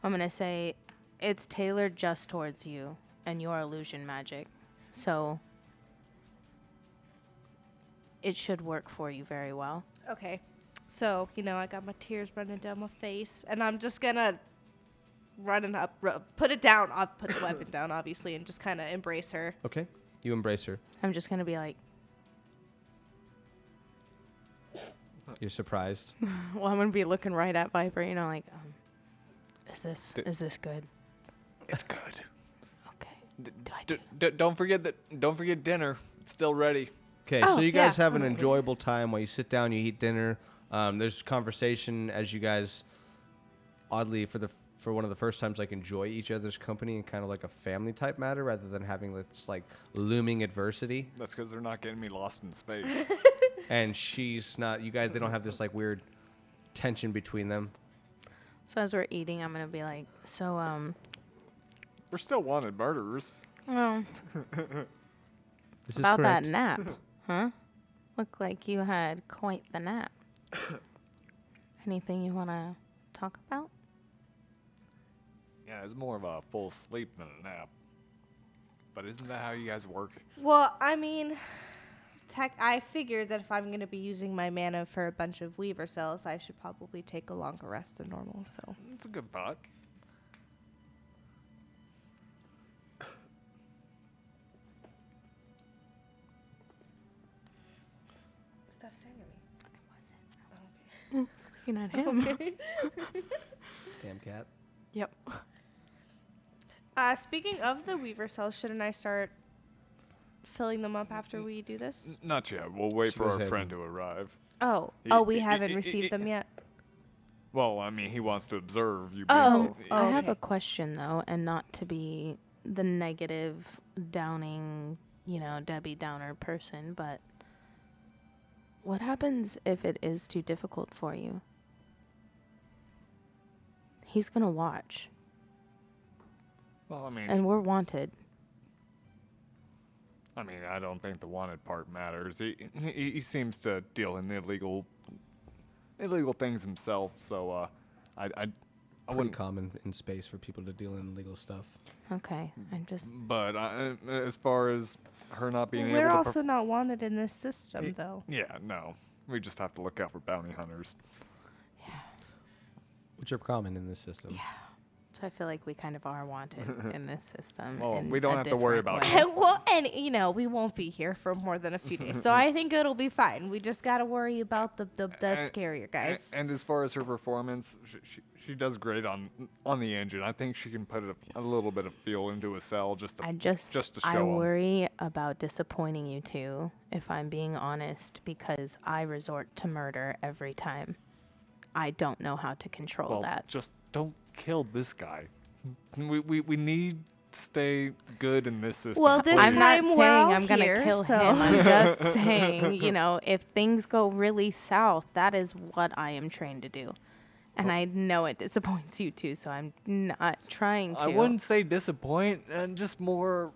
I'm gonna say, it's tailored just towards you and your illusion magic, so it should work for you very well. Okay. So, I got my tears running down my face, and I'm just gonna put it down. I'll put the weapon down, obviously, and just kind of embrace her. Okay. You embrace her. I'm just gonna be like, You're surprised. well, I'm gonna be looking right at Viper, like, is this good? It's good. Okay. Do I do? Don't forget dinner. It's still ready. Okay, Oh, so you guys yeah. have an enjoyable time while you sit down, you eat dinner. There's conversation as you guys, oddly, for one of the first times, like enjoy each other's company in kind of like a family type matter rather than having this like looming adversity. That's because they're not getting me lost in space. And she's not. You guys, they don't have this like weird tension between them. So as we're eating, I'm gonna be like, so We're still wanted murderers. well, This is about that correct. nap, huh? Looked like you had quite the nap. Anything you wanna talk about? Yeah, it's more of a full sleep than a nap. But isn't that how you guys work? Well, I mean, I figured that if I'm going to be using my mana for a bunch of Weaver cells, I should probably take a longer rest than normal. So That's a good thought. stop staring at me. Looking at him. Damn cat. Yep. Speaking of the Weaver cells, shouldn't I start filling them up after we do this? Not yet. We'll wait She for was our having- friend to arrive. We haven't received them yet. Well, I mean, he wants to observe you. Oh, being- I have okay. a question though, and not to be the negative, downing, Debbie Downer person, but what happens if it is too difficult for you? He's gonna watch, Well, I mean, and we're wanted. I don't think the wanted part matters. He seems to deal in illegal things himself. So I Pretty wouldn't. common in space for people to deal in legal stuff. Okay, I'm just. But as far as her not being We're able to, also not wanted in this system, though. yeah, no, we just have to look out for bounty hunters. Which are common in this system. Yeah. So I feel like we kind of are wanted in this system. Well, in we don't a have to worry different about way. Well, and we won't be here for more than a few days, so I think it'll be fine. We just gotta worry about the scarier guys. And as far as her performance, she does great on the engine. I think she can put a little bit of feel into a cell just to to I show 'em. worry about disappointing you two, if I'm being honest, because I resort to murder every time. I don't know how to control Well, that. just don't kill this guy. We need to stay good in this system. Well, this I'm not time saying we're all I'm gonna here, kill so- him. I'm just saying, if things go really south, that is what I am trained to do. And I know it disappoints you too, so I'm not trying to. I wouldn't say disappoint, and just more.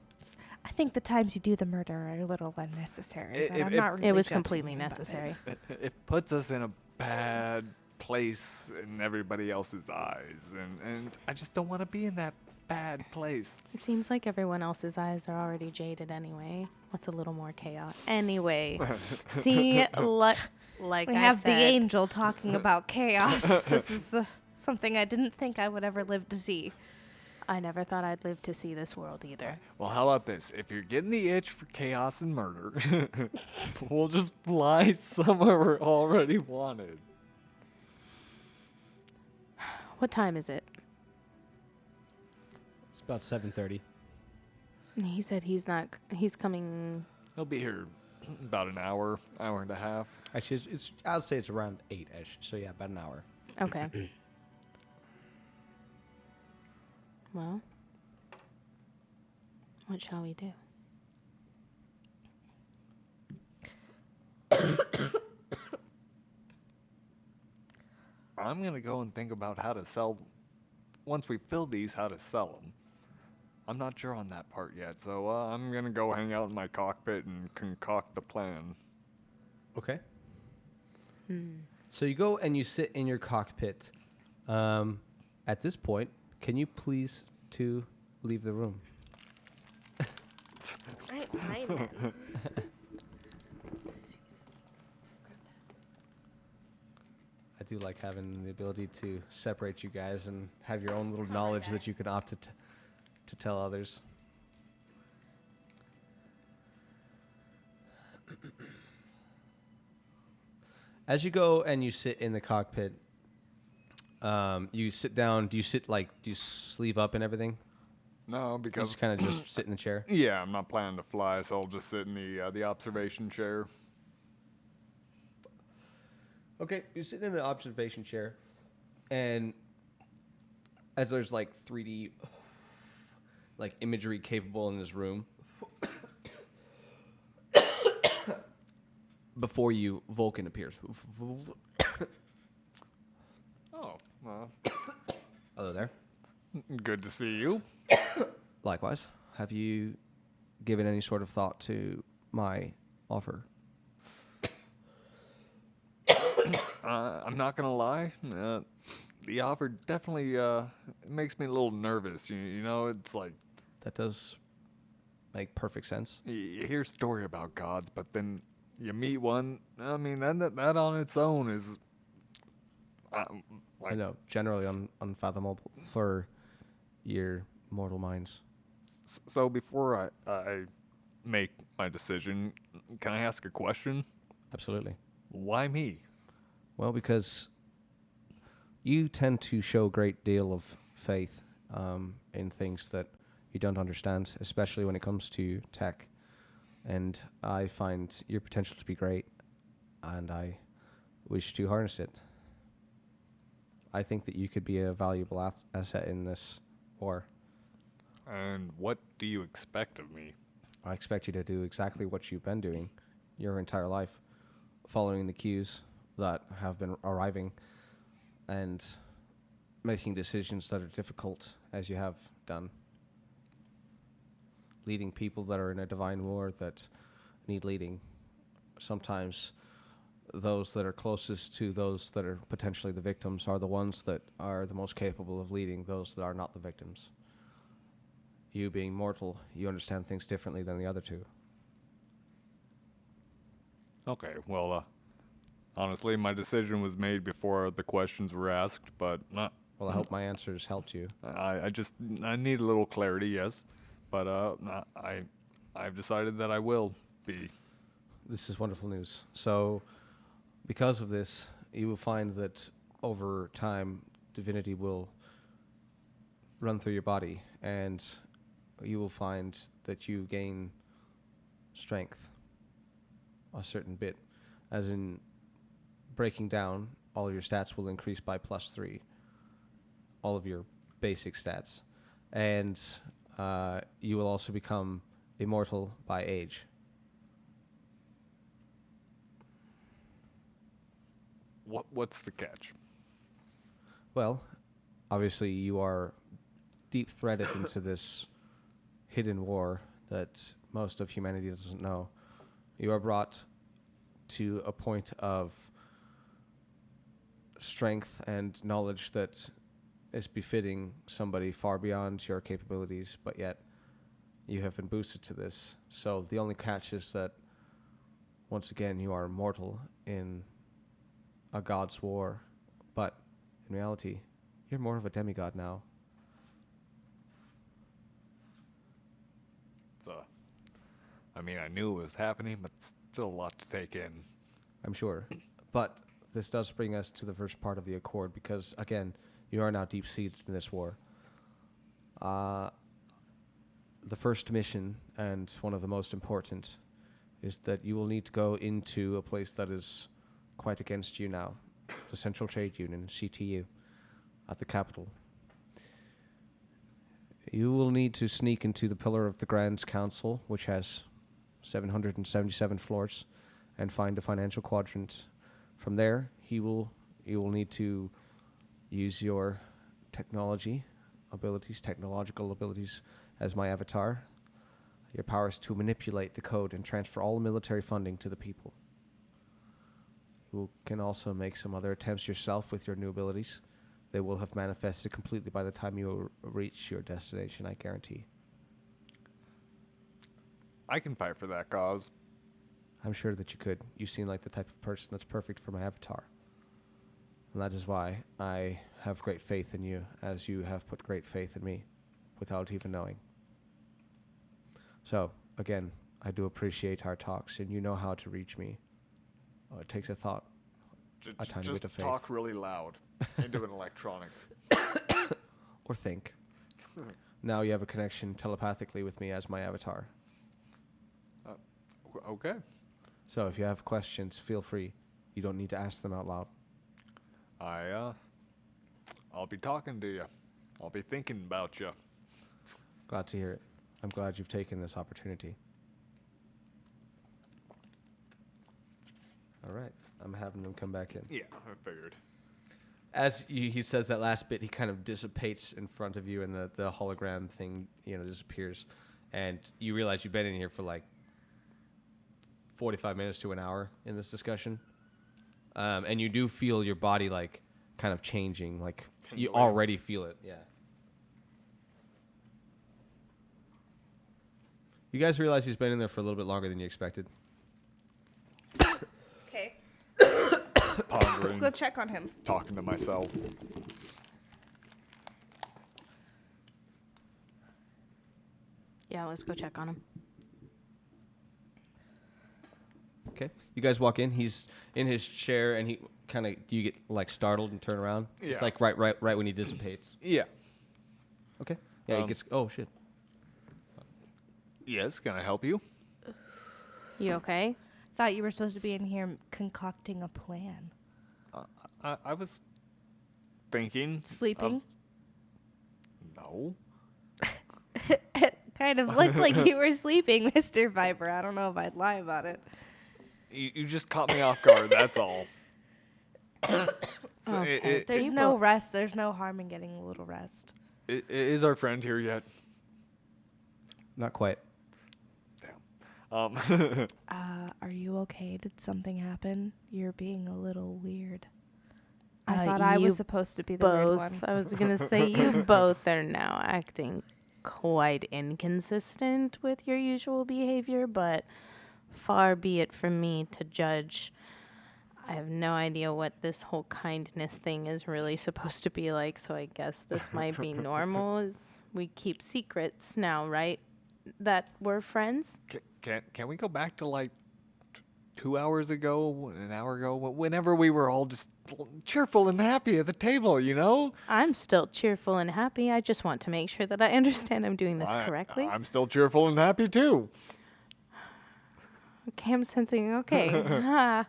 I think the times you do the murder are a little unnecessary, but I'm If- not really It was judging completely you about it. necessary. It puts us in a bad place in everybody else's eyes, and I just don't want to be in that bad place. It seems like everyone else's eyes are already jaded anyway. What's a little more chaos? Anyway, see, like We I have the said, angel talking about chaos. This is something I didn't think I would ever live to see. I never thought I'd live to see this world either. Well, how about this? If you're getting the itch for chaos and murder, we'll just fly somewhere we're already wanted. What time is it? It's about 7:30. He said he's coming. He'll be here about an hour and a half. Actually, I'll say it's around 8-ish. So yeah, about an hour. Okay. Well, what shall we do? I'm gonna go and think about how to sell. Once we fill these, how to sell them. I'm not sure on that part yet, so I'm gonna go hang out in my cockpit and concoct a plan. Okay. So you go and you sit in your cockpit. At this point, can you please to leave the room? Alright, fine then. I do like having the ability to separate you guys and have your own little knowledge that you can opt to tell others. As you go and you sit in the cockpit, you sit down. Do you sleeve up and everything? No, You because just kind of just sit in the chair. yeah, I'm not planning to fly, so I'll just sit in the observation chair. Okay, you're sitting in the observation chair, and as there's like 3D like imagery capable in this room, before you, Vulcan appears. Oh, well, Hello there. good to see you. Likewise, have you given any sort of thought to my offer? I'm not gonna lie. The offer definitely makes me a little nervous. You know, it's like That does make perfect sense. you hear story about gods, but then You meet one. I mean, that on its own is uh, I like know, generally unfathomable for your mortal minds. so. Before I make my decision, can I ask a question? Absolutely. Why me? Well, because you tend to show a great deal of faith in things that you don't understand, especially when it comes to tech. And I find your potential to be great, and I wish to harness it. I think that you could be a valuable asset in this war. And what do you expect of me? I expect you to do exactly what you've been doing your entire life, following the cues that have been arriving and making decisions that are difficult as you have done. Leading people that are in a divine war that need leading. Sometimes those that are closest to those that are potentially the victims are the ones that are the most capable of leading those that are not the victims. You being mortal, you understand things differently than the other two. Okay, well, honestly, my decision was made before the questions were asked, but Well, I hope my answers helped you. I need a little clarity, yes, but I've decided that I will be. This is wonderful news. So, because of this, you will find that over time, divinity will run through your body, and you will find that you gain strength a certain bit. As in, breaking down, all your stats will increase by +3. All of your basic stats. And you will also become immortal by age. What's the catch? Well, obviously you are deep threaded into this hidden war that most of humanity doesn't know. You are brought to a point of strength and knowledge that is befitting somebody far beyond your capabilities, but yet you have been boosted to this. So the only catch is that, once again, you are mortal in a god's war, but in reality, you're more of a demigod now. It's I mean, I knew it was happening, but still a lot to take in. I'm sure. But this does bring us to the first part of the accord because, again, you are now deep-seated in this war. The first mission, and one of the most important, is that you will need to go into a place that is quite against you now, the Central Trade Union, CTU, at the capital. You will need to sneak into the Pillar of the Grand Council, which has 777 floors, and find a financial quadrant. From there, you will need to use your technological abilities as my avatar. Your powers to manipulate the code and transfer all military funding to the people. You can also make some other attempts yourself with your new abilities. They will have manifested completely by the time you reach your destination, I guarantee. I can fight for that cause. I'm sure that you could. You seem like the type of person that's perfect for my avatar. And that is why I have great faith in you, as you have put great faith in me, without even knowing. So, again, I do appreciate our talks, and you know how to reach me. It takes a thought, a tiny Just bit of faith. talk really loud into an electronic. Or think. Now you have a connection telepathically with me as my avatar. Okay. So if you have questions, feel free. You don't need to ask them out loud. I'll be talking to you. I'll be thinking about you. Glad to hear it. I'm glad you've taken this opportunity. All right. I'm having them come back in. Yeah, I figured. As he says that last bit, he kind of dissipates in front of you, and the hologram thing, disappears. And you realize you've been in here for like 45 minutes to an hour in this discussion. And you do feel your body like kind of changing, like you already feel it. Yeah. You guys realize he's been in there for a little bit longer than you expected? pondering, Go check on him. talking to myself. Yeah, let's go check on him. Okay. You guys walk in. He's in his chair, and he kind of. Do you get like startled and turn around? Yeah. It's like right when he dissipates. Yeah. Okay. Yeah. He Um, gets. Oh shit. Yes, can I help you? You okay? Thought you were supposed to be in here concocting a plan. I was thinking. Sleeping? No. Kind of looked like you were sleeping, Mr. Viper. I don't know if I'd lie about it. You just caught me off guard. That's all. So Okay. There's People- no rest. There's no harm in getting a little rest. is our friend here yet? Not quite. Damn. Are you okay? Did something happen? You're being a little weird. I Uh, thought I was you supposed to be the weird Both. one. I was gonna say you both are now acting quite inconsistent with your usual behavior, but far be it from me to judge. I have no idea what this whole kindness thing is really supposed to be like, so I guess this might be normal. As we keep secrets now, right? That we're friends. Can we go back to like 2 hours ago, an hour ago, whenever we were all just cheerful and happy at the table, you know? I'm still cheerful and happy. I just want to make sure that I understand I'm doing this correctly. I'm still cheerful and happy too. Okay, I'm sensing okay. Ah.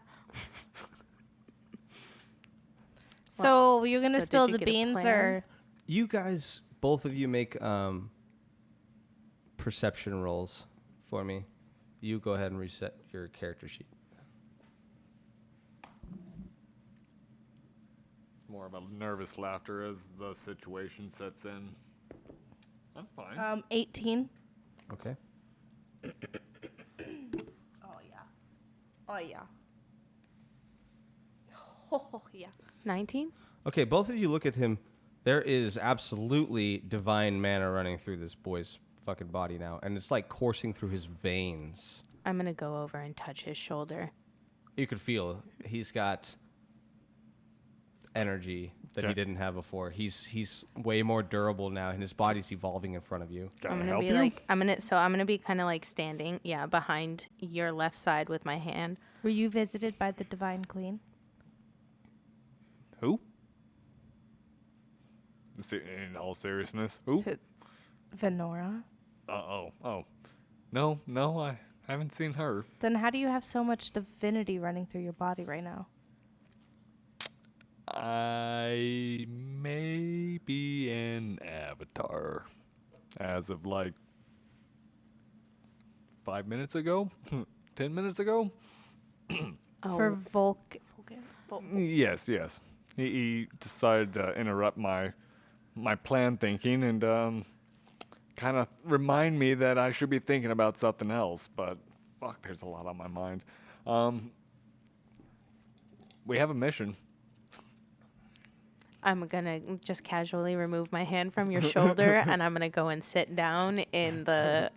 So you're gonna so did spill you the get a beans, plan? or You guys, both of you, make perception rolls for me. You go ahead and reset your character sheet. More of a nervous laughter as the situation sets in. I'm fine. 18? Okay. Oh yeah. Oh yeah. Oh yeah. 19? Okay, both of you look at him. There is absolutely divine mana running through this boy's fucking body now, and it's like coursing through his veins. I'm gonna go over and touch his shoulder. You could feel he's got energy that he Okay. didn't have before. He's way more durable now, and his body's evolving in front of you. Can I'm I gonna help be you? like, I'm gonna be kind of like standing, yeah, behind your left side with my hand. Were you visited by the Divine Queen? Who? In all seriousness, who? Venora? Oh. No, I haven't seen her. Then how do you have so much divinity running through your body right now? I may be an avatar. As of like 5 minutes ago? 10 minutes ago? For Oh, Yes. He decided to interrupt my plan thinking and kind of remind me that I should be thinking about something else. But fuck, there's a lot on my mind. We have a mission. I'm gonna just casually remove my hand from your shoulder, and I'm gonna go and sit down in the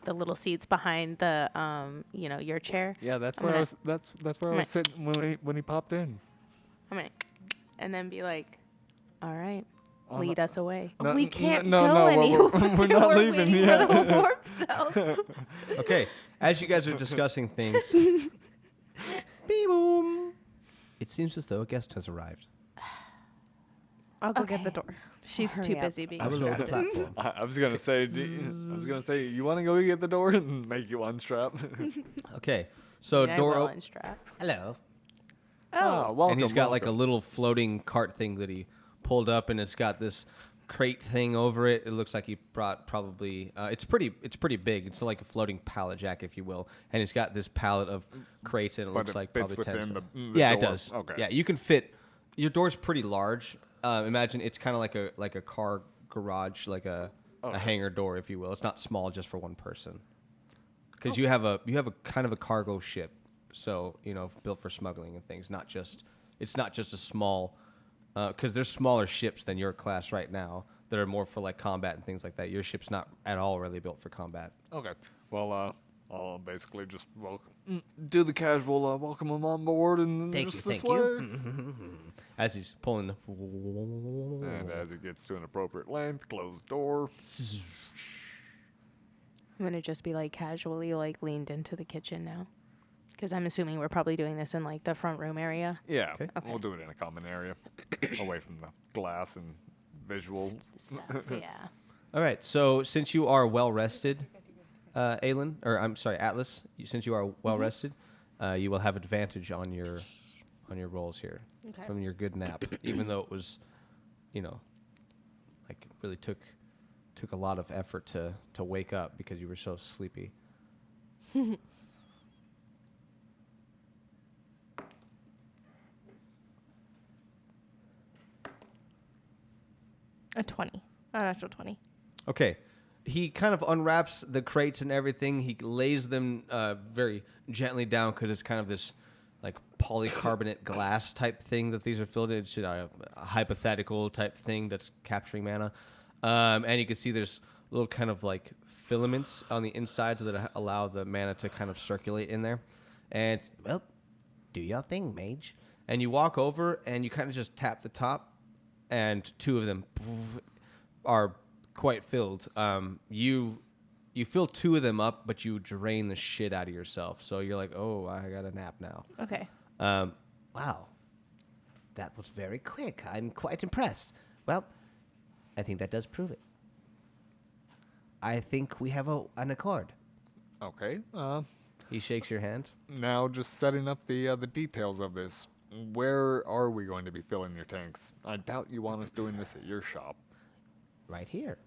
little seats behind the your chair. Yeah, that's I'm where I gonna- was. That's where I I'm was sitting when he popped in. I'm gonna, and then be like, "All right, Oh, lead no. us away." No, We n- can't no, go no, anywhere. we're not leaving waiting yet. for the warp cells. Okay, as you guys are discussing things, beep boom. It seems as though a guest has arrived. I'll go get the Okay. door. She's Hurry too up. busy being I was on the distracted. platform. I was gonna say, you want to go get the door and make you unstrap? Okay, so And I door will open. unstrap. Hello. Oh, welcome. And he's got like a welcome. little floating cart thing that he pulled up, and it's got this crate thing over it. It looks like he brought probably. It's pretty big. It's like a floating pallet jack, if you will. And it's got this pallet of crates, and it But looks it like fits probably 10. within So- the yeah, it door. does. Okay. Yeah, you can fit. Your door's pretty large. Imagine it's kind of like a car garage, like a hangar door, if you will. It's not small just for one person. Because you have a kind of a cargo ship, so built for smuggling and things. It's not just a small, because there's smaller ships than your class right now that are more for like combat and things like that. Your ship's not at all really built for combat. Okay. Well, I'll basically just do the casual welcome him on board and Thank just you, this thank you. way. As he's pulling the. And as it gets to an appropriate length, close door. I'm gonna just be like casually like leaned into the kitchen now, because I'm assuming we're probably doing this in like the front room area. Yeah, Okay. Okay. we'll do it in a common area, away from the glass and visual. Stuff. Yeah. All right. So since you are well rested, Aelin, or I'm sorry, Atlas, since you are well rested, you will have advantage on your rolls here Okay. from your good nap, even though it was, like really took a lot of effort to wake up because you were so sleepy. A 20. A natural 20. Okay. He kind of unwraps the crates and everything. He lays them very gently down because it's kind of this like polycarbonate glass type thing that these are filled in. It's a hypothetical type thing that's capturing mana. And you can see there's little kind of like filaments on the inside that allow the mana to kind of circulate in there. And Well, do your thing, mage. and you walk over and you kind of just tap the top, and two of them are quite filled. You fill two of them up, but you drain the shit out of yourself. So you're like, oh, I got a nap now. Okay. Wow. That was very quick. I'm quite impressed. Well, I think that does prove it. I think we have an accord. Okay. He shakes your hand. Now just setting up the details of this. Where are we going to be filling your tanks? I doubt you want us doing this at your shop. Right here.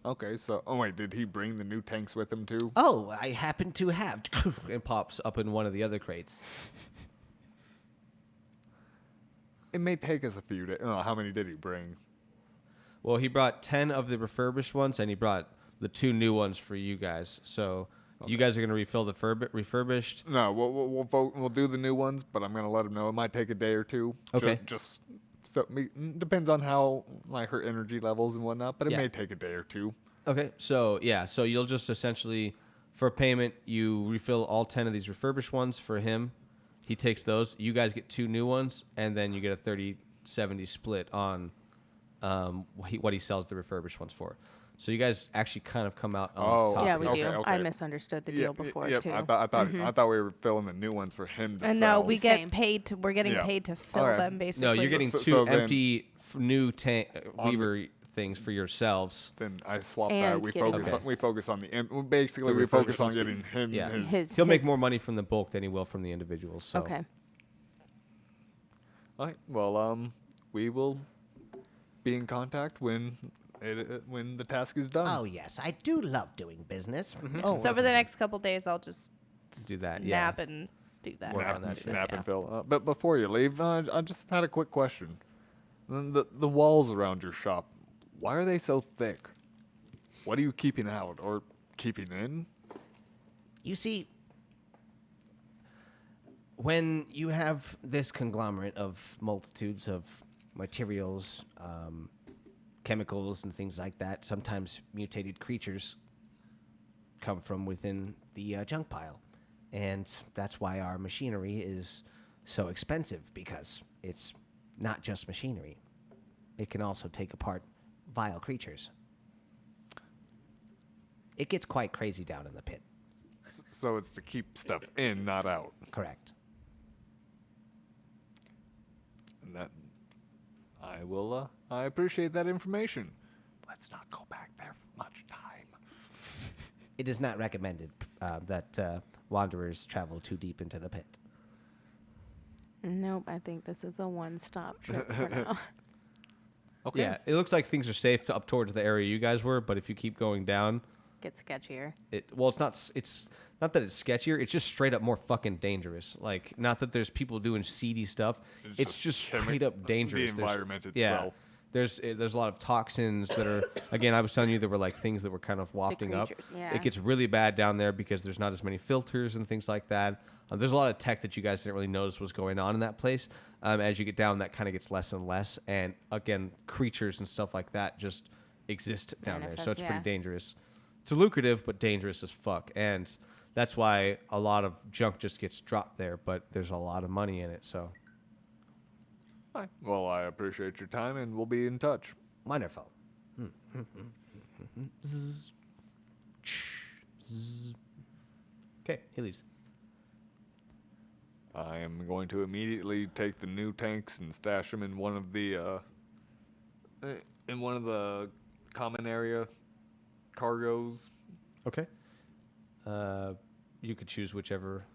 Okay, so wait, did he bring the new tanks with him too? Oh, I happen to have. And pops up in one of the other crates. It may take us a few days. How many did he bring? Well, he brought 10 of the refurbished ones, and he brought the two new ones for you guys. So you guys are going to refill the refurbished. No, we'll do the new ones, but I'm gonna let him know it might take a day or two. Okay. Just so depends on how like her energy levels and whatnot, but it Yeah. may take a day or two. Okay, so yeah, so you'll just essentially, for payment, you refill all 10 of these refurbished ones for him. He takes those. You guys get two new ones, and then you get a 30-70 split on what he sells the refurbished ones for. So you guys actually kind of come out on top. Yeah, we here. do. okay, I okay. misunderstood the deal before Yep, too. I thought we were filling the new ones for him to And sell. no, we Same. get paid to. We're getting Yeah. paid to fill Alright. them basically. No, you're getting So- two so then- empty new On the- weaver things for yourselves. Then I swap And that. We getting- focus. Okay. We focus on basically The we focus refurbished on ones. getting him. Yeah. His, He'll make his- more money from the bulk than he will from the individuals. So. Okay. All right. Well, we will be in contact when the task is done. Oh, yes. I do love doing business. Mhm. Oh, So for the next couple days, I'll just Do that, yeah. nap and do that. Work nap, on that Do shit. nap yeah. and fill. But before you leave, I just had a quick question. The walls around your shop, why are they so thick? What are you keeping out or keeping in? You see, when you have this conglomerate of multitudes of materials, chemicals, and things like that, sometimes mutated creatures come from within the junk pile. And that's why our machinery is so expensive, because it's not just machinery. It can also take apart vile creatures. It gets quite crazy down in the pit. So it's to keep stuff in, not out. Correct. And that I will. I appreciate that information. Let's not go back there for much time. It is not recommended that wanderers travel too deep into the pit. Nope. I think this is a one-stop trip for now. Okay. Yeah, it looks like things are safe up towards the area you guys were, but if you keep going down, Gets sketchier. it's not that it's sketchier. It's just straight up more fucking dangerous. Like, not that there's people doing seedy stuff. It's just straight up dangerous. The environment Yeah, itself. there's a lot of toxins that are. Again, I was telling you there were like things that were kind of wafting up. creatures, yeah. It gets really bad down there because there's not as many filters and things like that. There's a lot of tech that you guys didn't really notice was going on in that place. As you get down, that kind of gets less and less. And again, creatures and stuff like that just exist down there, so Manifest, it's pretty yeah. dangerous. It's lucrative, but dangerous as fuck. And That's why a lot of junk just gets dropped there, but there's a lot of money in it. So Hi. Well, I appreciate your time, and we'll be in touch. Wonderful. okay, he leaves. I am going to immediately take the new tanks and stash them in one of the common area cargos. Okay. You could choose whichever.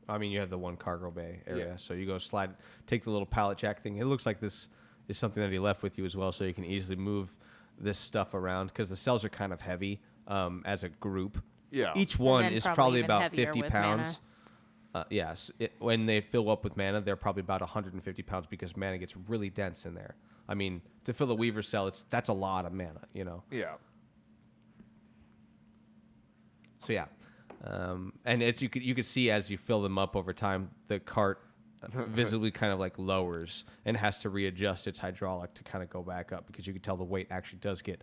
I mean, you have the one cargo bay area, Yeah. so you go slide, take the little pallet jack thing. It looks like this is something that he left with you as well, so you can easily move this stuff around because the cells are kind of heavy as a group. Yeah. Each one then is probably probably even about heavier 50 with pounds. Yes, when they fill up with mana, they're probably about 150 pounds because mana gets really dense in there. I mean, to fill a Weaver cell, that's a lot of mana, you know. Yeah. So yeah, and you could see as you fill them up over time, the cart visibly kind of like lowers and has to readjust its hydraulic to kind of go back up because you can tell the weight actually does get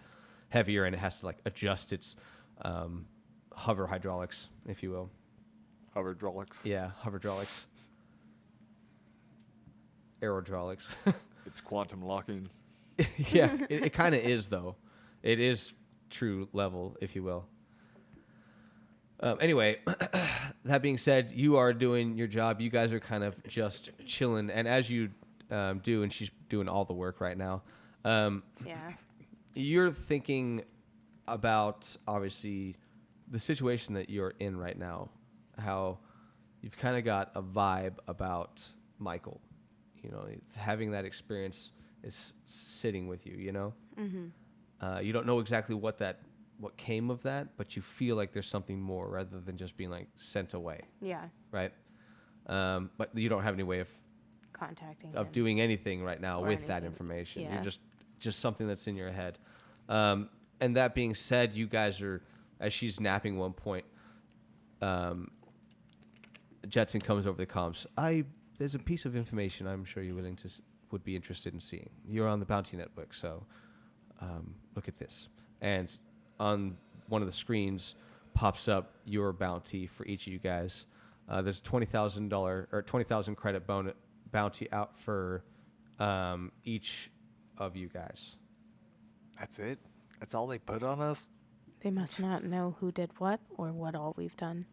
heavier and it has to like adjust its hover hydraulics, if you will. Hydraulics. Yeah, hoverdraulics. Aerodraulics. It's quantum locking. Yeah, it kind of is, though. It is true level, if you will. Anyway, that being said, you are doing your job. You guys are kind of just chilling. And as you do, and she's doing all the work right now, Yeah. you're thinking about, obviously, the situation that you're in right now, how you've kind of got a vibe about Michael. You know, having that experience is sitting with you, you know? Mm-hmm. You don't know exactly what came of that, but you feel like there's something more rather than just being like sent away, Yeah. right? But you don't have any way of Contacting him. doing anything right now Or with that anything. information. Yeah. You're just something that's in your head. And that being said, you guys are, as she's napping one point, Jetson comes over the comms. There's a piece of information I'm sure you're would be interested in seeing. You're on the Bounty Network, so look at this. And on one of the screens pops up your bounty for each of you guys. There's a $20,000 or 20,000 credit bounty out for each of you guys. That's it? That's all they put on us? They must not know who did what or what all we've done.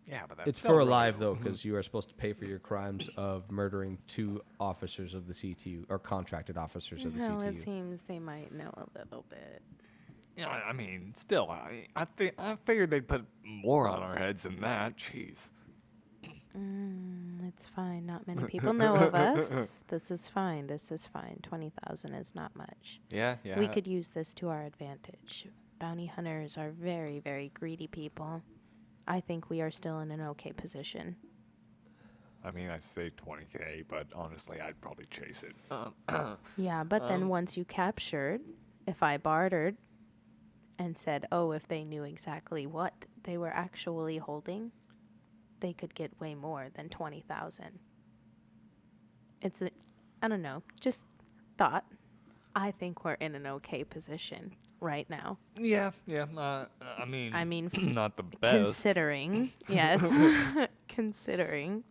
Yeah, but that's It's for alive, though, because you are supposed to pay for your crimes of murdering 2 officers of the CTU, or contracted officers of the Well, it CTU. seems they might know a little bit. Yeah, I mean, still, I figured they'd put more on our heads than that. Jeez. It's fine. Not many people know of us. This is fine. 20,000 is not much. Yeah, yeah. We could use this to our advantage. Bounty hunters are very, very greedy people. I think we are still in an okay position. I mean, I say 20K, but honestly, I'd probably chase it. Yeah, but then once you captured, if I bartered and said, oh, if they knew exactly what they were actually holding, they could get way more than 20,000. I don't know, just thought. I think we're in an okay position right now. Yeah. I mean, not the best. Considering, yes, considering.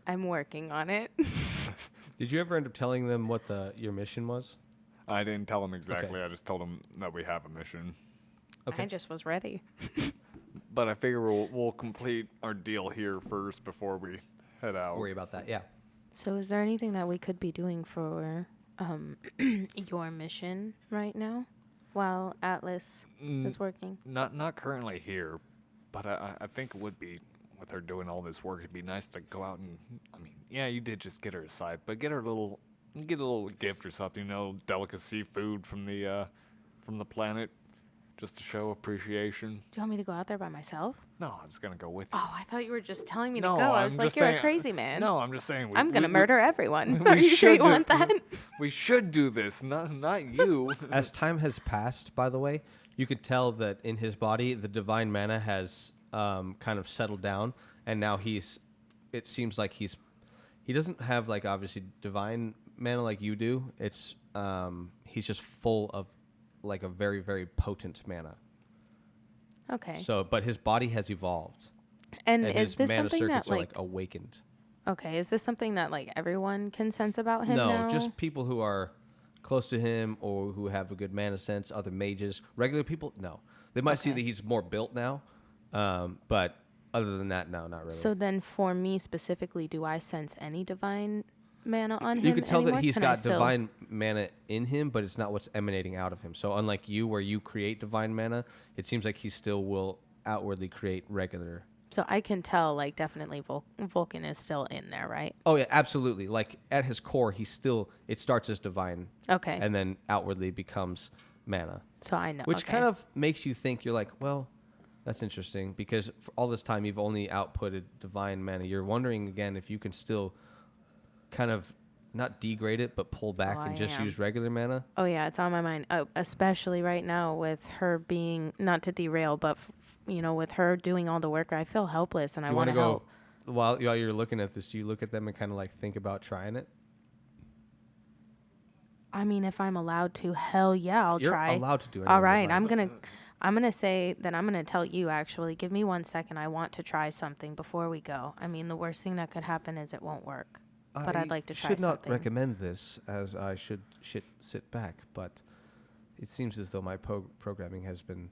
I'm working on it. Did you ever end up telling them what your mission was? I didn't tell them exactly. Okay. I just told them that we have a mission. Okay. I just was ready. But I figure we'll complete our deal here first before we head out. Worry about that, yeah. So is there anything that we could be doing for your mission right now while Atlas is working? Not currently here, but I think it would be, with her doing all this work, it'd be nice to go out and, I mean, yeah, you did just get her aside, but get a little gift or something, delicacy food from the planet, just to show appreciation. Do you want me to go out there by myself? No, I'm just gonna go with you. Oh, I thought you were just telling me No, to go. I I'm was like, just you're a saying- crazy man. No, I'm just saying. I'm going to murder everyone. we Are you sure should you do- want that? We should do this, not you. As time has passed, by the way, you could tell that in his body, the divine mana has kind of settled down, and now it seems like he doesn't have, like, obviously divine mana like you do. It's he's just full of, like, a very, very potent mana. Okay. So, but his body has evolved, And and is his this mana something that circuits are like awakened. okay, is this something that like everyone can sense about him No, now? just people who are close to him or who have a good mana sense. Other mages, regular people, no. They might see Okay. that he's more built now, but other than that, no, not really. So then for me specifically, do I sense any divine mana on him You can tell that anymore? he's Can I got still- divine mana in him, but it's not what's emanating out of him. So unlike you, where you create divine mana, it seems like he still will outwardly create regular. So I can tell like definitely Vulcan is still in there, right? Oh yeah, absolutely. Like at his core, it starts as divine, Okay. and then outwardly becomes mana, So I know. which okay. kind of makes you think you're like, well, that's interesting because for all this time you've only outputted divine mana. You're wondering again if you can still kind of not degrade it, but pull back Oh, and I just am. use regular mana. Oh yeah, it's on my mind. Especially right now with her being not to derail, but with her doing all the work, I feel helpless and Do I you want want to to go help. while you're looking at this? Do you look at them and kind of like think about trying it? I mean, if I'm allowed to, hell yeah, I'll You're try. allowed to do anything All you right, like. I'm gonna say that I'm gonna tell you actually. Give me 1 second. I want to try something before we go. I mean, the worst thing that could happen is it won't work. But I'd like to try should not something. recommend this, as I should sit back. But it seems as though my programming has been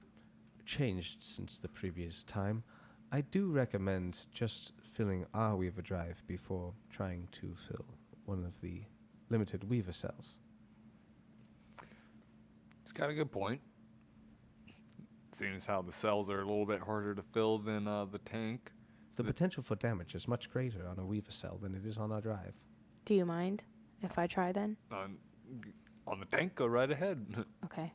changed since the previous time. I do recommend just filling our Weaver drive before trying to fill one of the limited Weaver cells. It's got a good point. Seeing as how the cells are a little bit harder to fill than the tank. The potential for damage is much greater on a Weaver cell than it is on our drive. Do you mind if I try then? On the tank, go right ahead. Okay.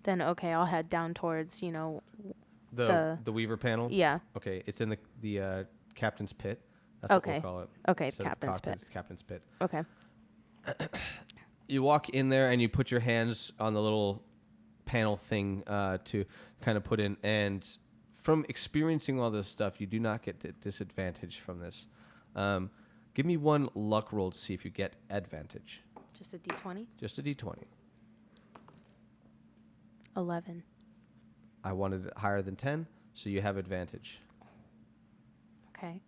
Then okay, I'll head down towards The Weaver panel? yeah. Okay, it's in the captain's pit. That's what Okay. we'll call it. Okay, Instead of captain's cockpit, pit. It's captain's pit. Okay. You walk in there and you put your hands on the little panel thing to kind of put in. And from experiencing all this stuff, you do not get disadvantage from this. Give me one luck roll to see if you get advantage. Just a D20. Just a d20. 11. I wanted it higher than 10, so you have advantage. Okay.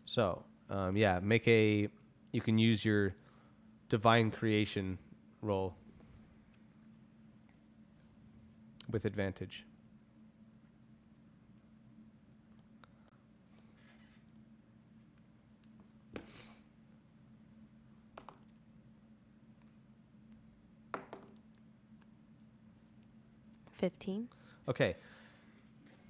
So, you can use your divine creation roll with advantage. $15. Okay.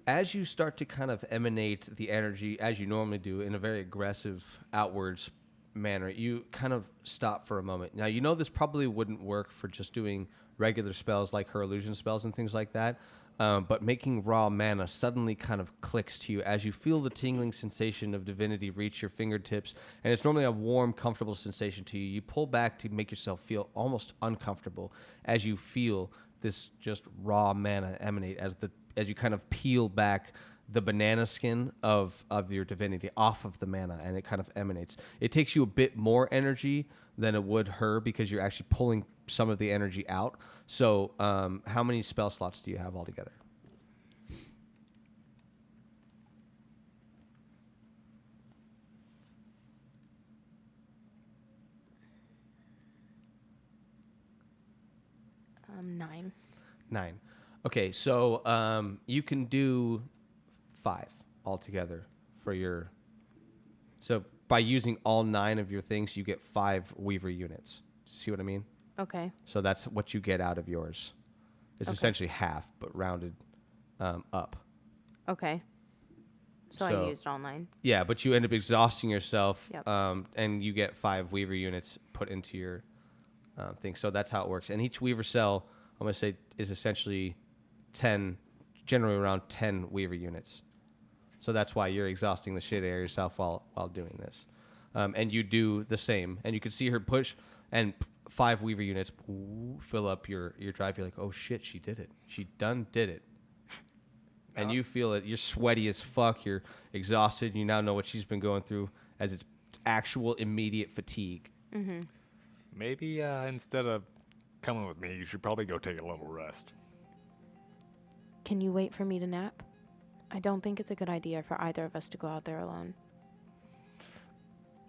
As you start to kind of emanate the energy as you normally do in a very aggressive outwards manner, you kind of stop for a moment. Now, you know this probably wouldn't work for just doing regular spells like her illusion spells and things like that, but making raw mana suddenly kind of clicks to you as you feel the tingling sensation of divinity reach your fingertips, and it's normally a warm, comfortable sensation to you. You pull back to make yourself feel almost uncomfortable as you feel this just raw mana emanate as you kind of peel back the banana skin of your divinity off of the mana, and it kind of emanates. It takes you a bit more energy than it would her because you're actually pulling some of the energy out. So how many spell slots do you have altogether? Nine. 9. Okay, so you can do 5 altogether for your... So by using all 9 of your things, you get 5 Weaver units. See what I mean? Okay. So that's what you get out of yours. It's Okay. essentially half, but rounded up. Okay. So I So- used all 9. Yeah, but you end up exhausting yourself, Yep. and you get 5 Weaver units put into your thing. So that's how it works. And each Weaver cell, I'm going to say, is essentially 10, generally around 10 Weaver units. So that's why you're exhausting the shit out of yourself while doing this. And you do the same. And you can see her push, and 5 Weaver units fill up your drive. You're like, oh shit, she did it. She done did it. And you feel it. You're sweaty as fuck. You're exhausted. You now know what she's been going through as it's actual immediate fatigue. Mm-hmm. Maybe instead of coming with me, you should probably go take a little rest. Can you wait for me to nap? I don't think it's a good idea for either of us to go out there alone.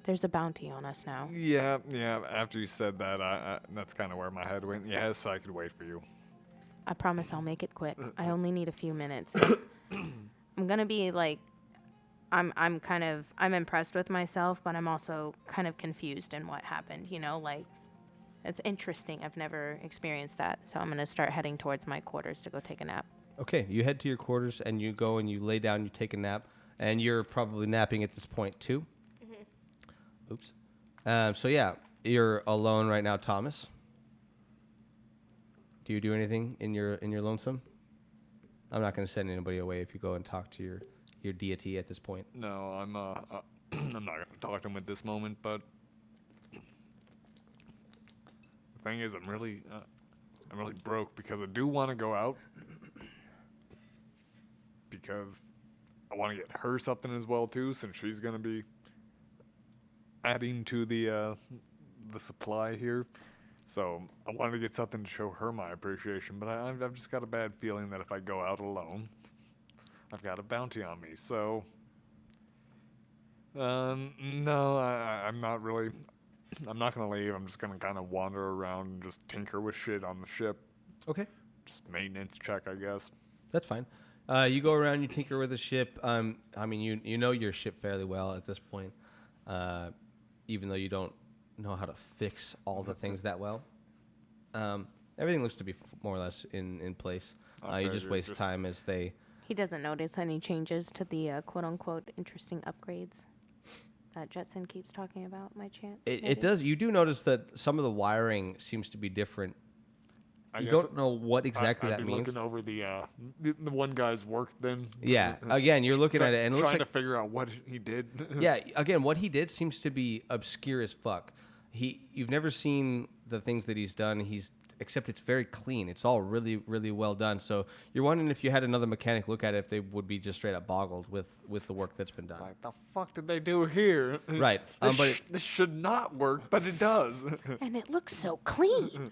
There's a bounty on us now. Yeah. After you said that, that's kind of where my head went. Yes, I could wait for you. I promise I'll make it quick. I only need a few minutes. I'm gonna be like, I'm impressed with myself, but I'm also kind of confused in what happened. You know, like, it's interesting. I've never experienced that, so I'm gonna start heading towards my quarters to go take a nap. Okay, you head to your quarters and you go and you lay down, you take a nap, and you're probably napping at this point too. Mm-hmm. Oops. So yeah, you're alone right now, Thomas. Do you do anything in your lonesome? I'm not going to send anybody away if you go and talk to your deity at this point. No, I'm I'm not gonna talk to him at this moment. But the thing is, I'm really broke because I do want to go out because I want to get her something as well too, since she's gonna be adding to the supply here. So I wanted to get something to show her my appreciation, but I've just got a bad feeling that if I go out alone, I've got a bounty on me. So, no, I'm not really. I'm not gonna leave. I'm just gonna kind of wander around and just tinker with shit on the ship. Okay, Just maintenance check, I guess. that's fine. You go around, you tinker with the ship. I mean, you know your ship fairly well at this point, even though you don't know how to fix all the things that well. Everything looks to be more or less in place. Okay, You just you're waste just- time as they. He doesn't notice any changes to the quote-unquote interesting upgrades that Jetson keeps talking about, my chance. It maybe? does. You do notice that some of the wiring seems to be different. I You guess don't know what exactly I'd that be means. looking over the one guy's work then. Yeah. Again, you're looking at it and it looks trying like to figure out what he did. yeah. Again, what he did seems to be obscure as fuck. You've never seen the things that he's done. Except it's very clean. It's all really, really well done. So you're wondering if you had another mechanic look at it, if they would be just straight up boggled with the work that's been done. Like the fuck did they do here? Right. This, But this should not work, but it does. And it looks so clean.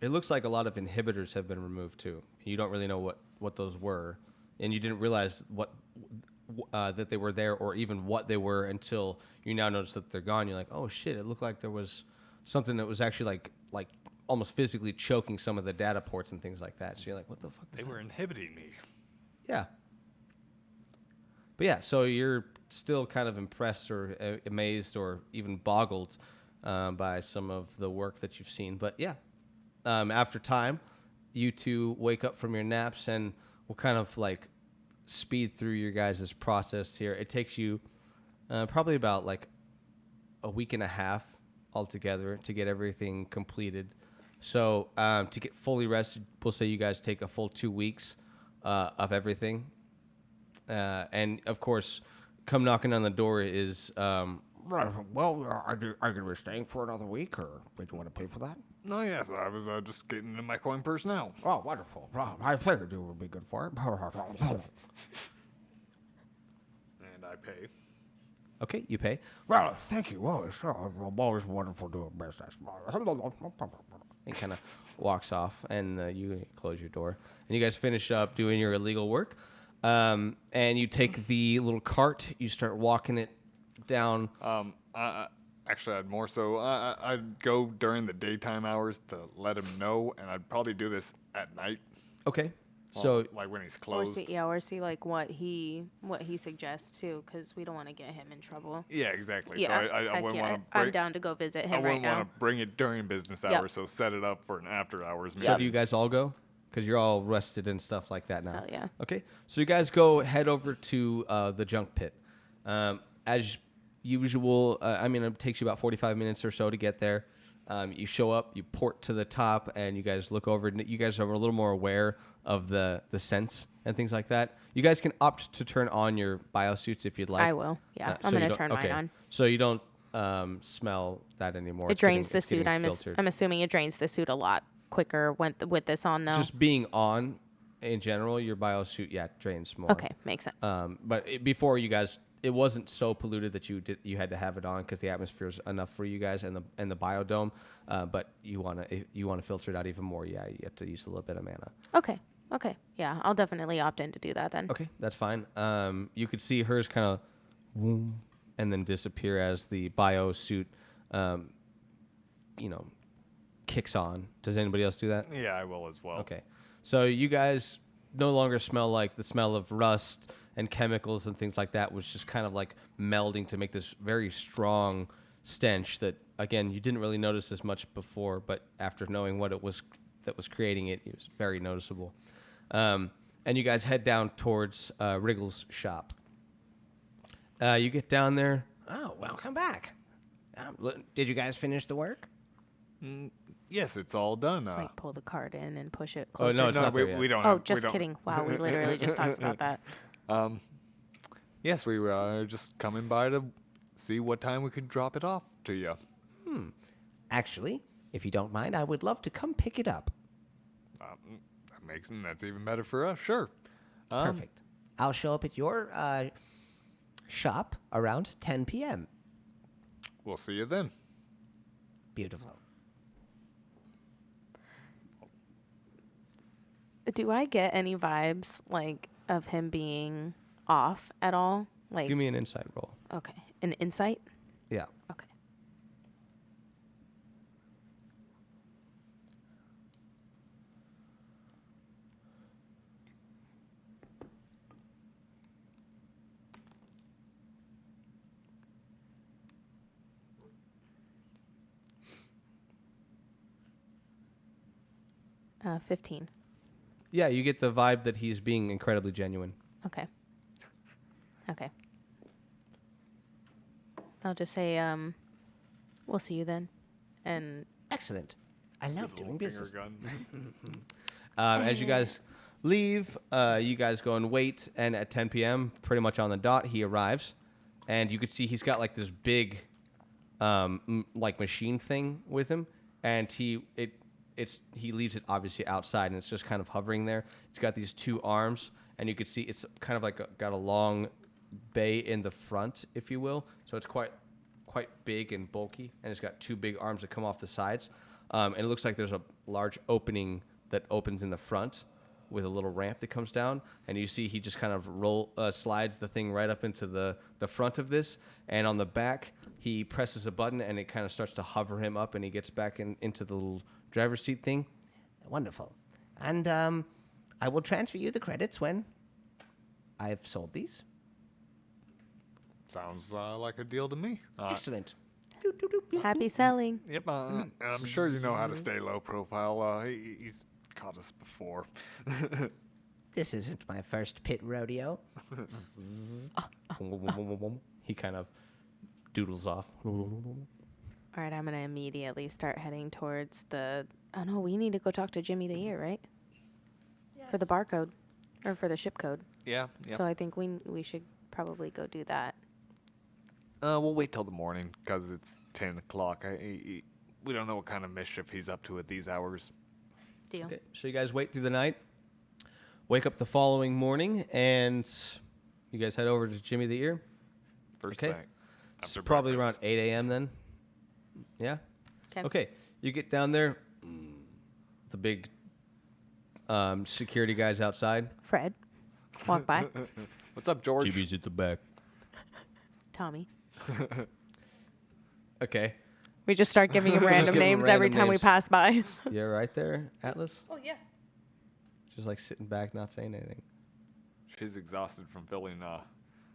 it looks like a lot of inhibitors have been removed too. You don't really know what those were, and you didn't realize that they were there or even what they were until you now notice that they're gone. You're like, oh shit! It looked like there was something that was actually like almost physically choking some of the data ports and things like that. So you're like, what the fuck? They were inhibiting me. Yeah. But yeah, so you're still kind of impressed or amazed or even boggled by some of the work that you've seen. But yeah, after time, you two wake up from your naps and we'll kind of like speed through your guys' process here. It takes you probably about like a week and a half altogether to get everything completed. So to get fully rested, we'll say you guys take a full 2 weeks of everything. And of course, come knocking on the door is Well, are you going to be staying for another week, or would you want to pay for that? No, yes, I was just getting in my coin purse now. Oh, wonderful. Well, I figured you would be good for it. And I pay. okay. You pay. Well, thank you. Well, it's always wonderful doing business. And kind of walks off, and you close your door, and you guys finish up doing your illegal work, and you take the little cart, you start walking it down. Actually, I'd more so. I'd go during the daytime hours to let him know, and I'd probably do this at night. Okay, Well, so like when he's Or closed. see like what he suggests too, because we don't want to get him in trouble. Yeah, exactly. Yeah, so I wouldn't want to. I'm down to go visit I him right wouldn't now. want to bring it during business Yep. hours, so set it up for an after hours. so meeting. do you guys all go? Because you're all rested and stuff like that now. Hell yeah. Okay, so you guys go head over to the junk pit. As usual, I mean, it takes you about 45 minutes or so to get there. You show up, you port to the top, and you guys look over. And you guys are a little more aware of the scents and things like that. You guys can opt to turn on your biosuits if you'd like. I will. Yeah, so I'm you gonna don't- turn okay. mine on. So you don't smell that anymore. It It's getting- drains the it's getting suit. filtered. I'm assuming it drains the suit a lot quicker with this on though. Just being on, in general, your biosuit, drains more. Okay, makes sense. But before you guys it wasn't so polluted that you had to have it on because the atmosphere is enough for you guys and the biodome. But you wanna filter it out even more. Yeah, you have to use a little bit of mana. Okay. Okay. Yeah, I'll definitely opt in to do that then. Okay, that's fine. You could see hers kind of, and then disappear as the bio suit, kicks on. Does anybody else do that? Yeah, I will as well. Okay, so you guys no longer smell like the smell of rust and chemicals and things like that, which just kind of like melding to make this very strong stench that, again, you didn't really notice as much before, but after knowing what it was that was creating it, it was very noticeable. And you guys head down towards Wriggle's shop. You get down there. Oh, welcome back. Did you guys finish the work? Yes, it's all done. Just like pull the card in and push it Oh, closer. no, it's no, not there we yet. don't. Oh, have, just we don't. kidding. Wow, we literally just talked about that. Yes, we were just coming by to see what time we could drop it off to you. Actually, if you don't mind, I would love to come pick it up. That's even better for us. Sure. Perfect. I'll show up at your shop around 10 p.m. We'll see you then. Beautiful. Do I get any vibes like of him being off at all? Like, Give me an insight roll. okay, an insight. Yeah. Okay. Uh, 15. Yeah, you get the vibe that he's being incredibly genuine. Okay. Okay. I'll just say, we'll see you then. And Excellent. I love doing business. guns. As you guys leave, you guys go and wait, and at 10 p.m., pretty much on the dot, he arrives, and you could see he's got like this big, like machine thing with him, and he leaves it obviously outside, and it's just kind of hovering there. It's got these two arms, and you could see it's kind of like got a long bay in the front, if you will. So it's quite big and bulky, and it's got two big arms that come off the sides. And it looks like there's a large opening that opens in the front with a little ramp that comes down, and you see he just kind of slides the thing right up into the front of this, and on the back he presses a button, and it kind of starts to hover him up, and he gets back into the little driver's seat thing. Wonderful. And I will transfer you the credits when I've sold these. Sounds like a deal to me. Excellent. happy selling. Yep, and I'm sure you know how to stay low profile. He's caught us before. This isn't my first pit rodeo. He kind of doodles off. All right, I'm going to immediately start heading towards the... Oh, no, we need to go talk to Jimmy the Ear, right? For the barcode. Or for the ship code. Yeah. So I think we should probably go do that. We'll wait till the morning because it's 10 o'clock. We don't know what kind of mischief he's up to at these hours. Deal. Okay, so you guys wait through the night, wake up the following morning, and you guys head over to Jimmy the Ear. First Okay. thing. It's after probably breakfast. around 8 a.m. then. Yeah? 'Kay. Okay, you get down there. The big security guys outside. Fred, walk by. What's up, George? Jimmy's at the back. Tommy. Okay. We just start giving him random give him names every random time we names. pass by. You're right there, Atlas. Oh yeah. Just like sitting back, not saying anything. She's exhausted from filling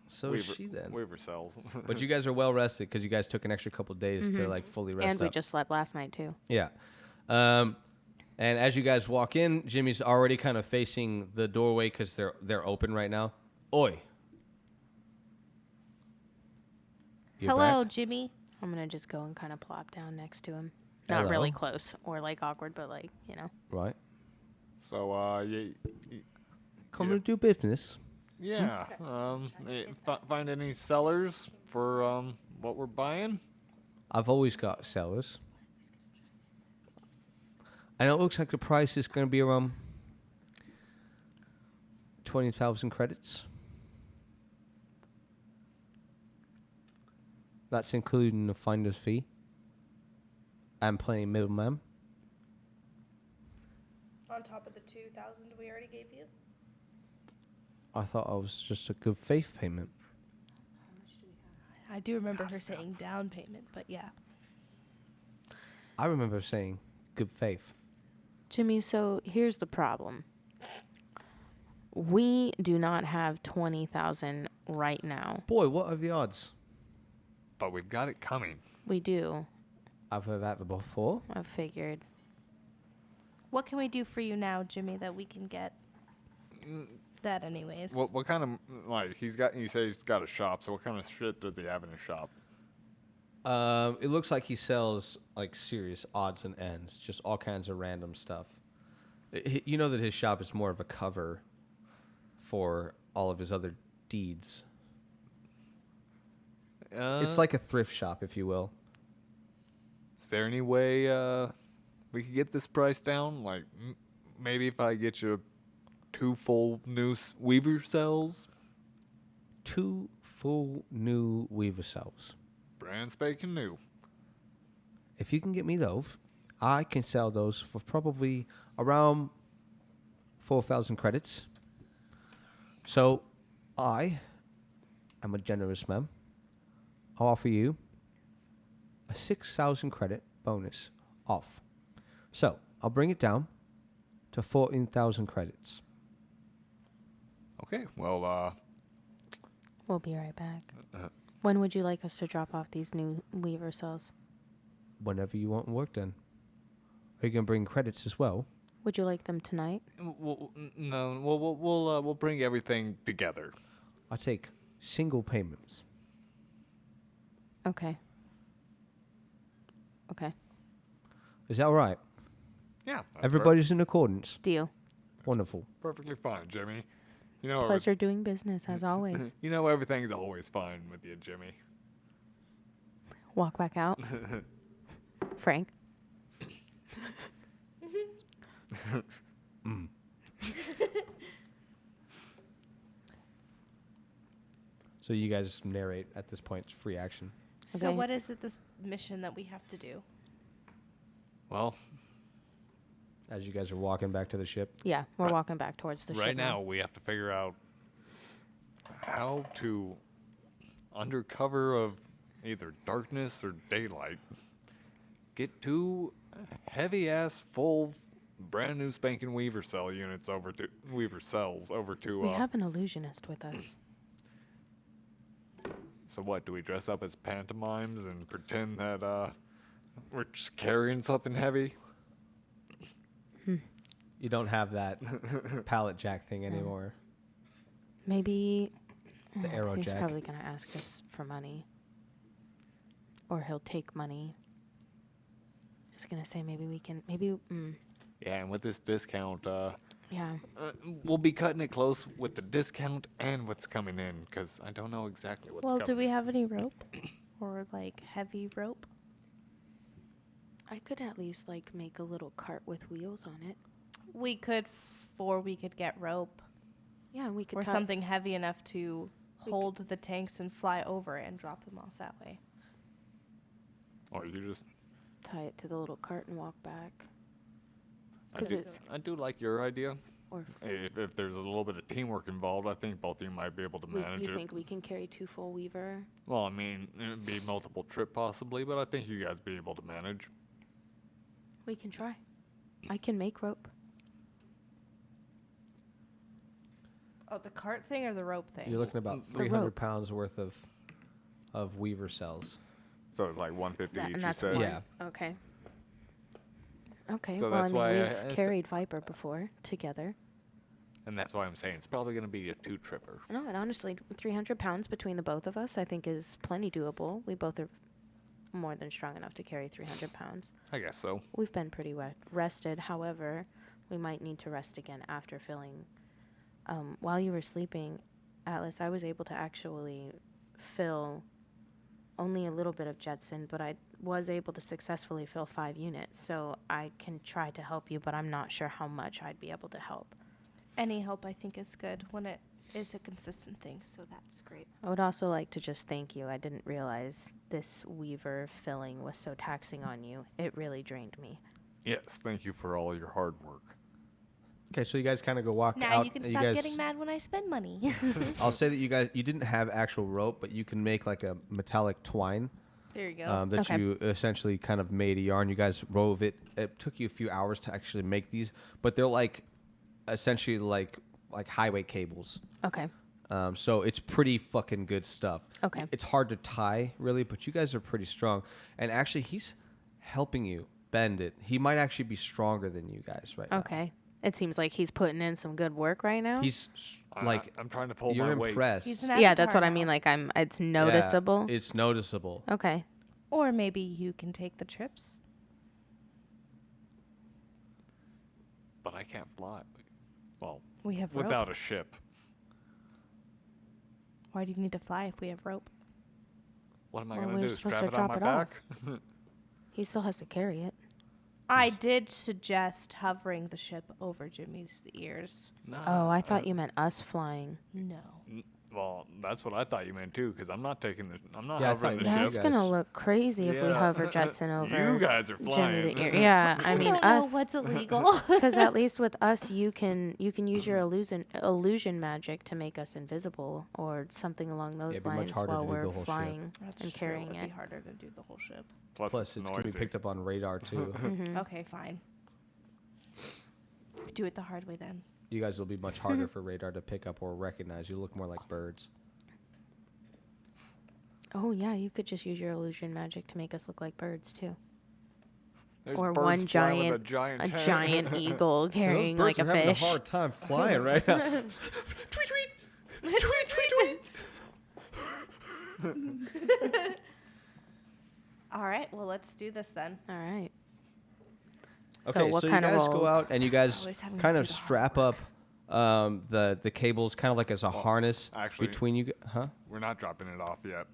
So is she then. waiver cells. But you guys are well rested because you guys took an extra couple days to like fully rest And we up. just slept last night, too. Yeah. And as you guys walk in, Jimmy's already kind of facing the doorway because they're open right now. Oi. You Hello, back? Jimmy. I'm going to just go and kind of plop down next to him. Not really close or like awkward, but like, you know. Right. So, Come to do business. yeah. Find any sellers for what we're buying? I've always got sellers. I know it looks like the price is going to be around 20,000 credits. That's including the finder's fee and playing middleman. On top of the 2,000 we already gave you? I thought I was just a good faith payment. I do remember her saying down payment, but yeah. I remember saying good faith. Jimmy, so here's the problem. We do not have 20,000 right now. Boy, what are the odds? But we've got it coming. We do. I've heard that before. I figured. What can we do for you now, Jimmy, that we can get that anyways? What kind of, like, you say he's got a shop, so what kind of shit does he have in his shop? It looks like he sells like serious odds and ends, just all kinds of random stuff. You know that his shop is more of a cover for all of his other deeds. It's like a thrift shop, if you will. Is there any way we could get this price down? Like, maybe if I get you 2 full new weaver cells? 2 full new weaver cells. Brand spanking new. If you can get me those, I can sell those for probably around 4,000 credits. So, I am a generous man. I'll offer you a 6,000 credit bonus off. So, I'll bring it down to 14,000 credits. Okay, well, We'll be right back. When would you like us to drop off these new weaver cells? Whenever you want work done. Are you going to bring credits as well? Would you like them tonight? no, we'll bring everything together. I'll take single payments. Okay. Okay. Is that all right? Yeah. that's Everybody's in accordance. Deal. Wonderful. perfectly fine, Jimmy. You know, Pleasure doing business, as always. you know everything's always fine with you, Jimmy. Walk back out. Frank. So you guys narrate at this point. It's free action. So Okay. what is it, this mission that we have to do? Well, As you guys are walking back to the ship. Yeah, we're Right. walking back towards the ship. right now we have to figure out how to, under cover of either darkness or daylight, get 2 heavy-ass, full, brand new spanking weaver cell units over to weaver cells over to. We have an illusionist with us. So what? Do we dress up as pantomimes and pretend that we're just carrying something heavy? You don't have that pallet jack thing anymore. Maybe The arrow he's jack. probably going to ask us for money. Or he'll take money. I was going to say maybe we can, Yeah, and with this discount, yeah. we'll be cutting it close with the discount and what's coming in, because I don't know exactly what's Well, coming. do we have any rope? Or, like, heavy rope? I could at least like make a little cart with wheels on it. We could, or we could get rope. Yeah, we could Or tie- something heavy enough to We hold the tanks and fly over and drop them off that way. Or you just. tie it to the little cart and walk back. I 'Cause do, it's- I do like your idea. Or If there's a little bit of teamwork involved, I think both of you might be able to manage you it. think we can carry 2 full weaver? Well, I mean, it'd be multiple trip possibly, but I think you guys be able to manage. We can try. I can make rope. Oh, the cart thing or the rope thing? You're looking about The 300 rope. pounds worth of weaver cells. So it's like 150 That- each, and you that's said? one. Yeah. Okay. Okay. So well, that's I mean, why we've I carried Viper before together. And that's why I'm saying it's probably going to be a 2-tripper. No, and honestly, 300 pounds between the both of us, I think, is plenty doable. We both are more than strong enough to carry 300 pounds. I guess so. We've been pretty rested. However, we might need to rest again after filling. While you were sleeping, Atlas, I was able to actually fill only a little bit of Jetson, but I was able to successfully fill 5 units. So I can try to help you, but I'm not sure how much I'd be able to help. Any help, I think, is good when it is a consistent thing, so that's great. I would also like to just thank you. I didn't realize this weaver filling was so taxing on you. It really drained me. Yes, thank you for all your hard work. Okay, so you guys kind of go walk Now out. you can and stop guys, getting mad when I spend money. I'll say that you didn't have actual rope, but you can make like a metallic twine There you go. that Okay. you essentially kind of made a yarn. You guys wove it. It took you a few hours to actually make these, but they're like essentially like highway cables. Okay. So it's pretty fucking good stuff. Okay. It's hard to tie, really, but you guys are pretty strong. And actually, he's helping you bend it. He might actually be stronger than you guys right now. Okay. It seems like he's putting in some good work right now. He's like, I'm trying to pull you're my weight. impressed. He's an Yeah, that's avatar what I now. mean. Like it's Yeah, noticeable. it's noticeable. Okay. Or maybe you can take the trips. But I can't fly. Well, We have rope. without a ship. Why do you need to fly if we have rope? What am I Well, going to we're do? supposed Strap to it on drop my it off. back? He still has to carry it. I did suggest hovering the ship over Jimmy's ears. No. Oh, I thought you meant us flying. No. Well, that's what I thought you meant too, because I'm not taking the. I'm not Yeah, I hovering thought the you ship. That's guys- gonna look crazy if we Yeah. hover Jetson over. You guys are Jimmy flying. the ear. Yeah, I mean don't know us. what's illegal. Because at least with us, you can use your illusion magic to make us invisible or something along those it'd be much lines harder while to do we're the whole ship. flying That's and true. carrying It'd it. be harder to do the whole ship. Plus, it's going to be noisy. picked up on radar, too. Mhm. Okay, fine. Do it the hard way then. You guys will be much harder for radar to pick up or recognize. You look more like birds. Oh yeah, you could just use your illusion magic to make us look like birds too. There's Or birds one flying with giant, a a tent. giant eagle carrying like a having fish. a hard time flying right now. All right, well, let's do this then. All right. Okay, so what so kind you of guys rolls? go out and you guys Always having to kind do of the hard strap up work. the cables, kind of like as a harness actually- between you. Huh? We're not dropping it off yet.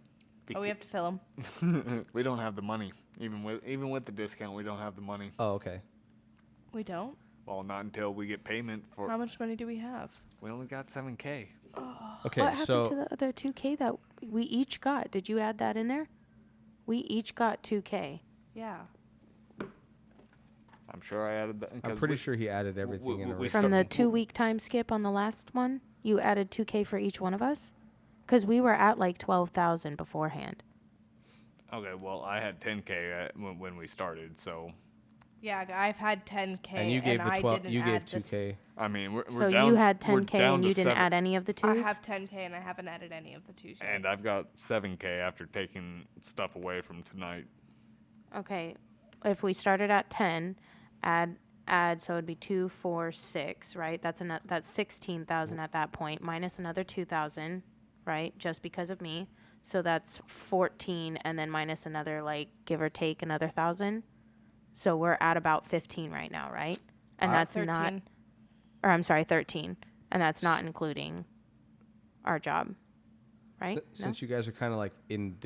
Oh, we have to fill them. We don't have the money. Even with the discount, we don't have the money. Oh, okay. We don't? Well, not until we get payment for. How much money do we have? We only got 7K. Okay, what happened so to the other 2K that we each got? Did you add that in there? We each got 2K. Yeah. I'm sure I added that. I'm 'cause pretty we- sure he added everything in we a start- From the w- 2-week time skip on the last one, you added 2K for each one of us? Because we were at like 12,000 beforehand. Okay, well, I had 10K when we started, so Yeah, I've had 10K and you gave the I 12. didn't You gave add this. 2K. I mean, we're So down. you had we're 10K down and to you didn't 7 add any of the I twos? have 10K and I haven't added any of the twos yet. And I've got 7K after taking stuff away from tonight. Okay, if we started at 10, add, so it'd be 2, 4, 6, right? That's 16,000 at that point, minus another 2,000, right? Just because of me. So that's 14, and then minus another, like, give or take another 1,000. So we're at about 15 right now, right? And that's 13. not, or I'm sorry, 13, and that's not including our job, right? No? Since you guys are kind of like in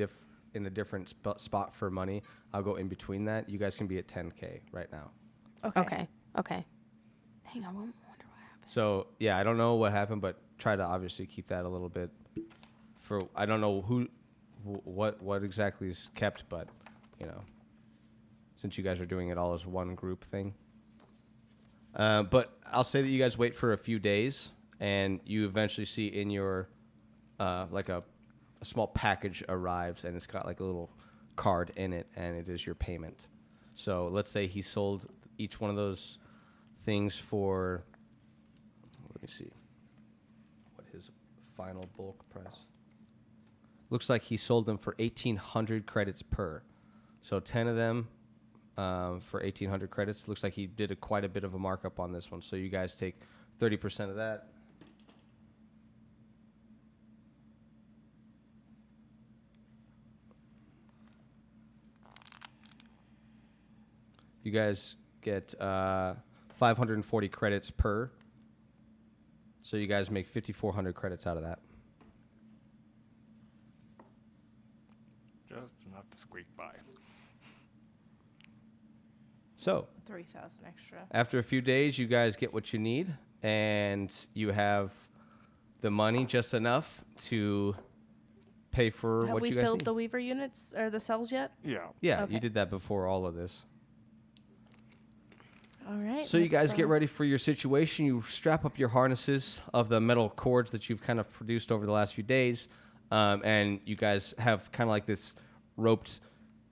a different spot for money, I'll go in between that. You guys can be at 10K right now. Okay. Dang, I wonder what happened. So yeah, I don't know what happened, but try to obviously keep that a little bit. I don't know what exactly is kept, but you know, since you guys are doing it all as one group thing. But I'll say that you guys wait for a few days, and you eventually see in your like a small package arrives, and it's got like a little card in it, and it is your payment. So let's say he sold each one of those things for. Let me see. What his final bulk price. Looks like he sold them for 1,800 credits per. So 10 of them for 1,800 credits. Looks like he did quite a bit of a markup on this one. So you guys take 30% of that. You guys get 540 credits per. So you guys make 5,400 credits out of that. Just enough to squeak by. So 3,000 extra. after a few days, you guys get what you need, and you have the money, just enough to pay for Have what we you guys filled need. the weaver units or the cells yet? Yeah. Yeah, Okay. you did that before all of this. All right. So you let's, guys get ready for your situation. You strap up your harnesses of the metal cords that you've kind of produced over the last few days, and you guys have kind of like this roped,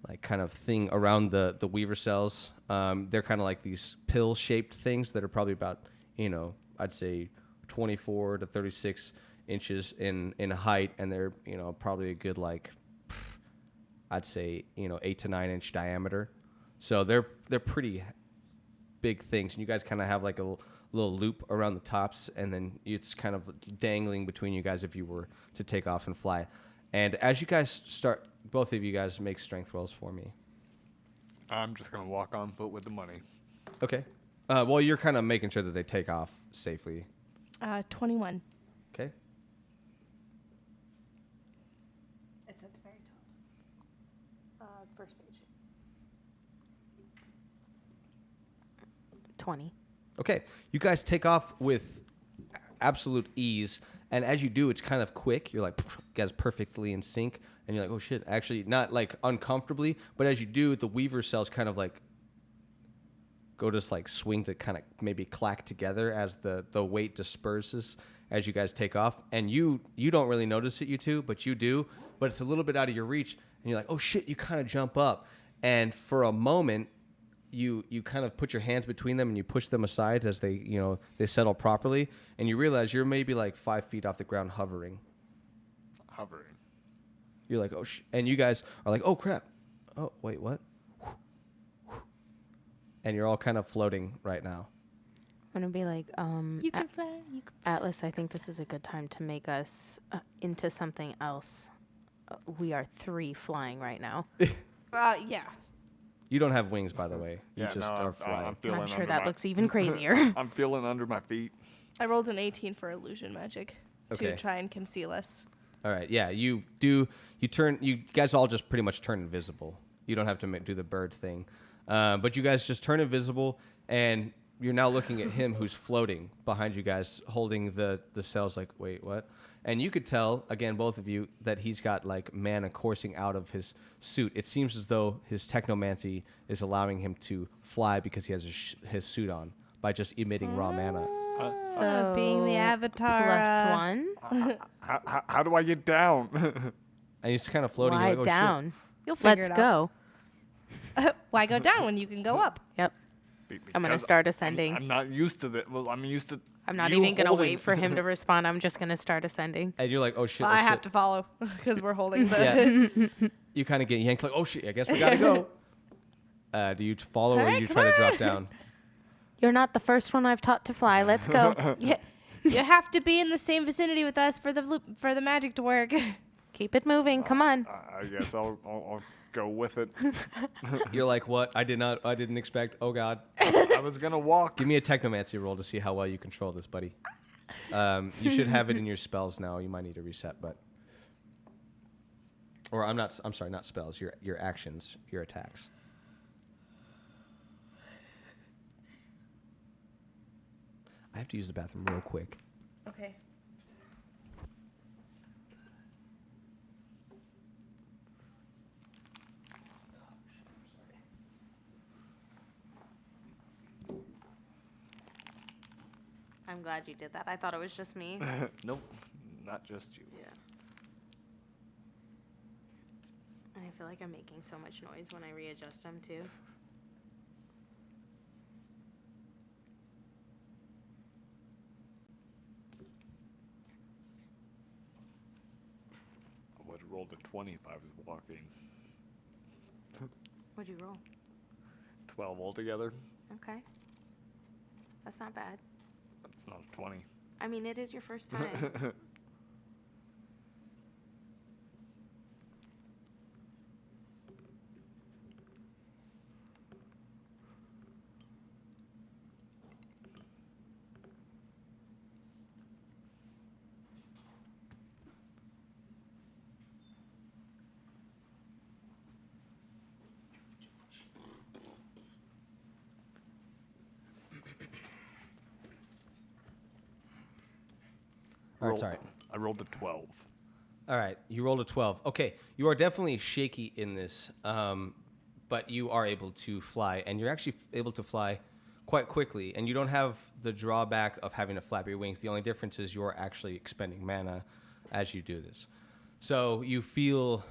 like kind of thing around the weaver cells. They're kind of like these pill-shaped things that are probably about, I'd say 24 to 36 inches in height, and they're probably a good I'd say 8 to 9 inch diameter. So they're pretty big things, and you guys kind of have like a little loop around the tops, and then it's kind of dangling between you guys if you were to take off and fly. And as you guys start, both of you guys make strength rolls for me. I'm just gonna walk on foot with the money. Okay. Well, you're kind of making sure that they take off safely. 21. Okay. It's at the very top. First page. 20. Okay. You guys take off with absolute ease, and as you do, it's kind of quick. You're like, you guys perfectly in sync, and you're like, oh shit. Actually, not like uncomfortably, but as you do, the weaver cells kind of like go to like swing to kind of maybe clack together as the weight disperses as you guys take off. And you don't really notice it, you two, but you do. But it's a little bit out of your reach, and you're like, oh shit, you kind of jump up. And for a moment, you kind of put your hands between them and you push them aside as they settle properly, and you realize you're maybe like 5 feet off the ground hovering. Hovering. You're like, oh and you guys are like, oh crap. Oh, wait, what? And you're all kind of floating right now. I'm going to be like, You can fly. You can. Atlas, I think this is a good time to make us into something else. We are 3 flying right now. Yeah. You don't have wings, by the way. You Yeah, just no, are I'm flying. feeling I'm sure under that my- looks even crazier. I'm feeling under my feet. I rolled an 18 for illusion magic Okay. to try and conceal us. All right, yeah, you do. You guys all just pretty much turn invisible. You don't have to do the bird thing, but you guys just turn invisible, and you're now looking at him who's floating behind you guys, holding the cells. Like, wait, what? And you could tell, again, both of you, that he's got like mana coursing out of his suit. It seems as though his technomancy is allowing him to fly because he has his suit on by just emitting raw mana. Being the avatar. +1. How do I get down? And he's kind of floating. Why You're like, oh, shit. down? You'll figure Let's it go. out. Why go down when you can go up? Yep. I'm going to start ascending. I'm not used to that. Well, I'm used to. I'm not you even going to holding- wait for him to respond. I'm just going to start ascending. And you're like, oh shit. Well, oh, I shit. have to follow because we're holding the. Yeah. You kind of get yanked like, oh shit, I guess we gotta go. Do you follow or Alright, you come try to drop on. down? You're not the first one I've taught to fly. Let's go. Yeah, you have to be in the same vicinity with us for the magic to work. Keep it moving. Come on. I guess I'll go with it. You're like, what? I didn't expect. Oh god. I was gonna walk. Give me a technomancy roll to see how well you control this, buddy. You should have it in your spells now. You might need to reset, but. Or I'm sorry, not spells. Your actions, your attacks. I have to use the bathroom real quick. Okay. I'm glad you did that. I thought it was just me. Nope, not just you. Yeah. I feel like I'm making so much noise when I readjust them too. I would have rolled a 20 if I was walking. What'd you roll? 12 altogether. Okay. That's not bad. That's not a 20. I mean, it is your first time. All right, sorry. I rolled a 12. All right, you rolled a 12. Okay, you are definitely shaky in this, but you are able to fly, and you're actually able to fly quite quickly, and you don't have the drawback of having to flap your wings. The only difference is you're actually expending mana as you do this. So you feel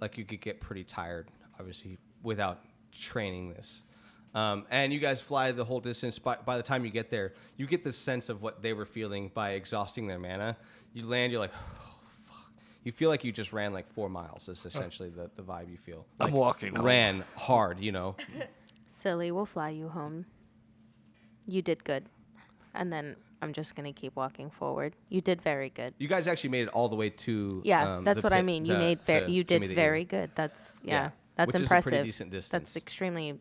like you could get pretty tired, obviously, without training this. And you guys fly the whole distance. By the time you get there, you get the sense of what they were feeling by exhausting their mana. You land, you're like, oh, fuck. You feel like you just ran like 4 miles. Is essentially the vibe you feel. I'm Like, walking home. Ran hard, you know. Silly, we'll fly you home. You did good. And then I'm just going to keep walking forward. You did very good. You guys actually made it all the way to. Yeah, that's the what I pit mean. You to did Jimmy the very Ear. good. That's Yeah, that's which is a impressive. pretty decent distance. That's extremely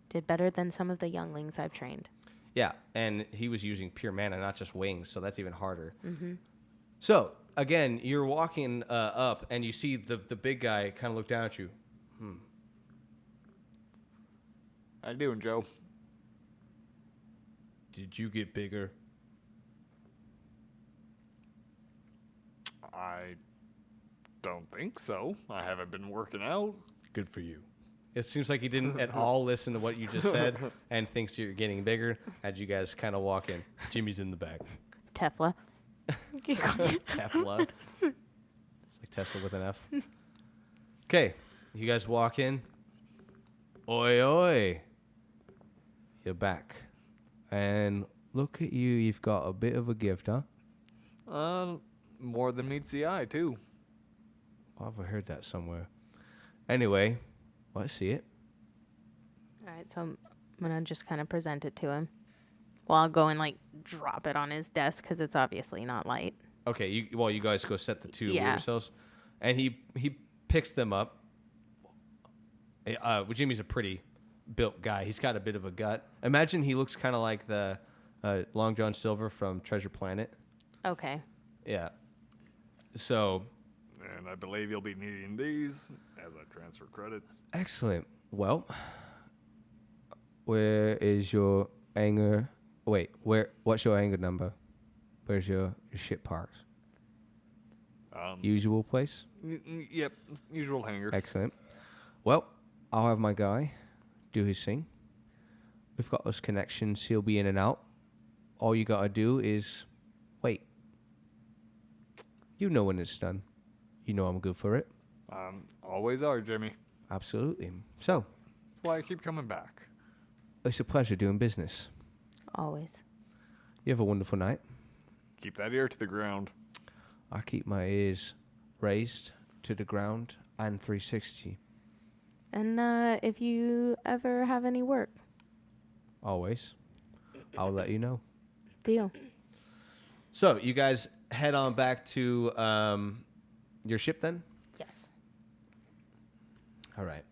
did better than some of the younglings I've trained. Yeah, and he was using pure mana, not just wings, so that's even harder. Mm-hmm. So again, you're walking up, and you see the big guy kind of look down at you. How you doing, Joe? Did you get bigger? I don't think so. I haven't been working out. Good for you. It seems like he didn't at all listen to what you just said and thinks you're getting bigger as you guys kind of walk in. Jimmy's in the back. Tefla. Tefla. It's like Tesla with an F. Okay, you guys walk in. Oi, oi. You're back. And look at you, you've got a bit of a gift, huh? More than meets the eye, too. Well, I've heard that somewhere. Anyway, let's see it. All right, so I'm going to just kind of present it to him. Well, I'll go and like drop it on his desk because it's obviously not light. Okay, you guys go set the two Yeah. yourselves. And he picks them up. Jimmy's a pretty built guy. He's got a bit of a gut. Imagine he looks kind of like the Long John Silver from Treasure Planet. Okay. Yeah. So, And I believe you'll be needing these as I transfer credits. excellent. Well, where is your anger? Wait, what's your anger number? Where's your ship parked? Usual place? Yep, usual hanger. Excellent. Well, I'll have my guy do his thing. We've got those connections. He'll be in and out. All you gotta do is wait. You know when it's done. You know I'm good for it. Always are, Jimmy. Absolutely. So, That's why I keep coming back. it's a pleasure doing business. Always. You have a wonderful night. Keep that ear to the ground. I keep my ears raised to the ground and 360. And if you ever have any work, Always. I'll let you know. deal. So, you guys head on back to your ship then? Yes. All right.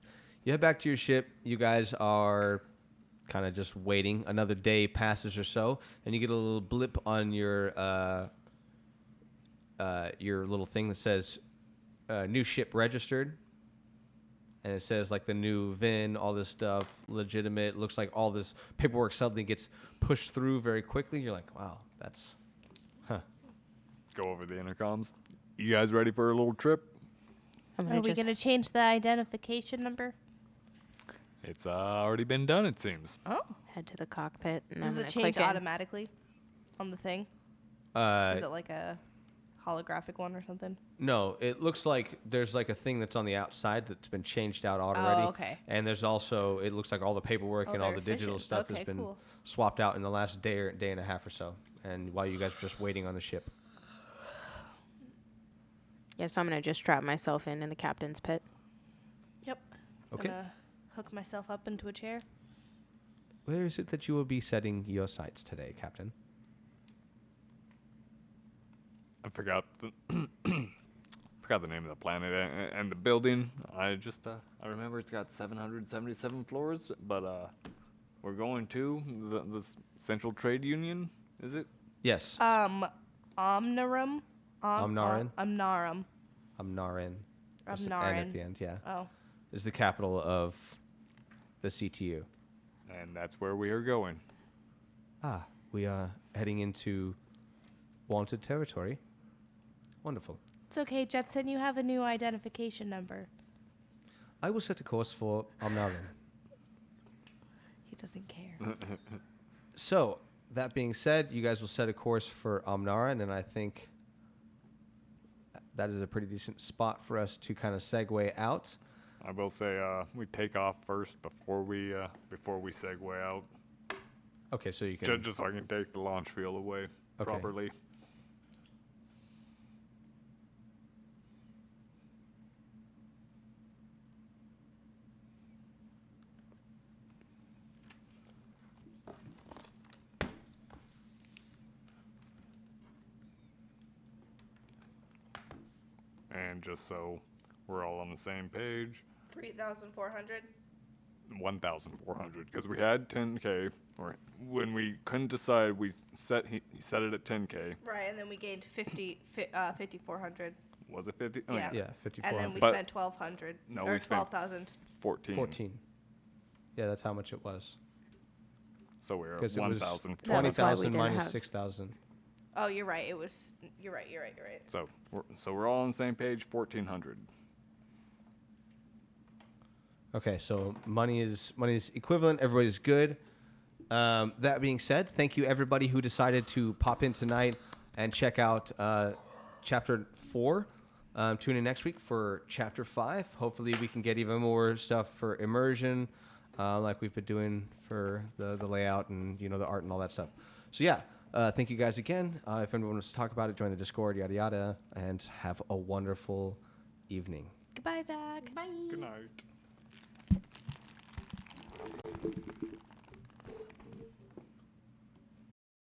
You head back to your ship. You guys are kind of just waiting. Another day passes or so, and you get a little blip on your little thing that says new ship registered. And it says like the new VIN, all this stuff, legitimate. Looks like all this paperwork suddenly gets pushed through very quickly. You're like, wow, that's, Go over the intercoms. You guys ready for a little trip? I'm Are gonna we just gonna change the identification number? It's already been done, it seems. Oh. head to the cockpit and Does I'm it gonna change click in. automatically on the thing? Is it like a holographic one or something? no, it looks like there's like a thing that's on the outside that's been changed out already. okay. And there's also, it looks like all the paperwork Oh, and all they're the digital efficient. stuff has Okay, been cool. swapped out in the last day and a half or so. And while you guys are just waiting on the ship. Yeah, so I'm gonna just strap myself in the captain's pit. Yep. Okay. Gonna hook myself up into a chair. Where is it that you will be setting your sights today, Captain? I forgot the forgot the name of the planet and the building. I just I remember it's got 777 floors, but we're going to the Central Trade Union. Is it? Yes. Omnarum. Omnarin? Omnarum. Amnarin. There's an N Omnarin. at the end, yeah. Oh. Is the capital of the CTU. And that's where we are going. Ah, we are heading into wanted territory. Wonderful. It's okay, Jetson. You have a new identification number. I will set a course for Omnarin. He doesn't care. So, that being said, you guys will set a course for Omnarin, and I think that is a pretty decent spot for us to kind of segue out. I will say we take off first before we segue out. Okay, so you can... Just so I can take the launch field away properly. And just so we're all on the same page, 3,400. 1,400, because we had 10K, or when we couldn't decide, he set it at 10K. Right, and then we gained 5,400. Was it 50? Oh, Yeah. Yeah, 54. And then we But- spent 1,200. No, or we spent 12,000. 14. 14. Yeah, that's how much it was. So we're at Because it was 1,000. That was why we 20,000 didn't minus have- 6,000. Oh, you're right. It was. You're right. So we're all on the same page, 1,400. Okay, so money is equivalent. Everybody's good. That being said, thank you everybody who decided to pop in tonight and check out Chapter 4. Tune in next week for Chapter 5. Hopefully we can get even more stuff for immersion, like we've been doing for the layout and the art and all that stuff. So yeah, thank you guys again. If anyone wants to talk about it, join the Discord, yada yada, and have a wonderful evening. Goodbye, Zach. Bye. Good night.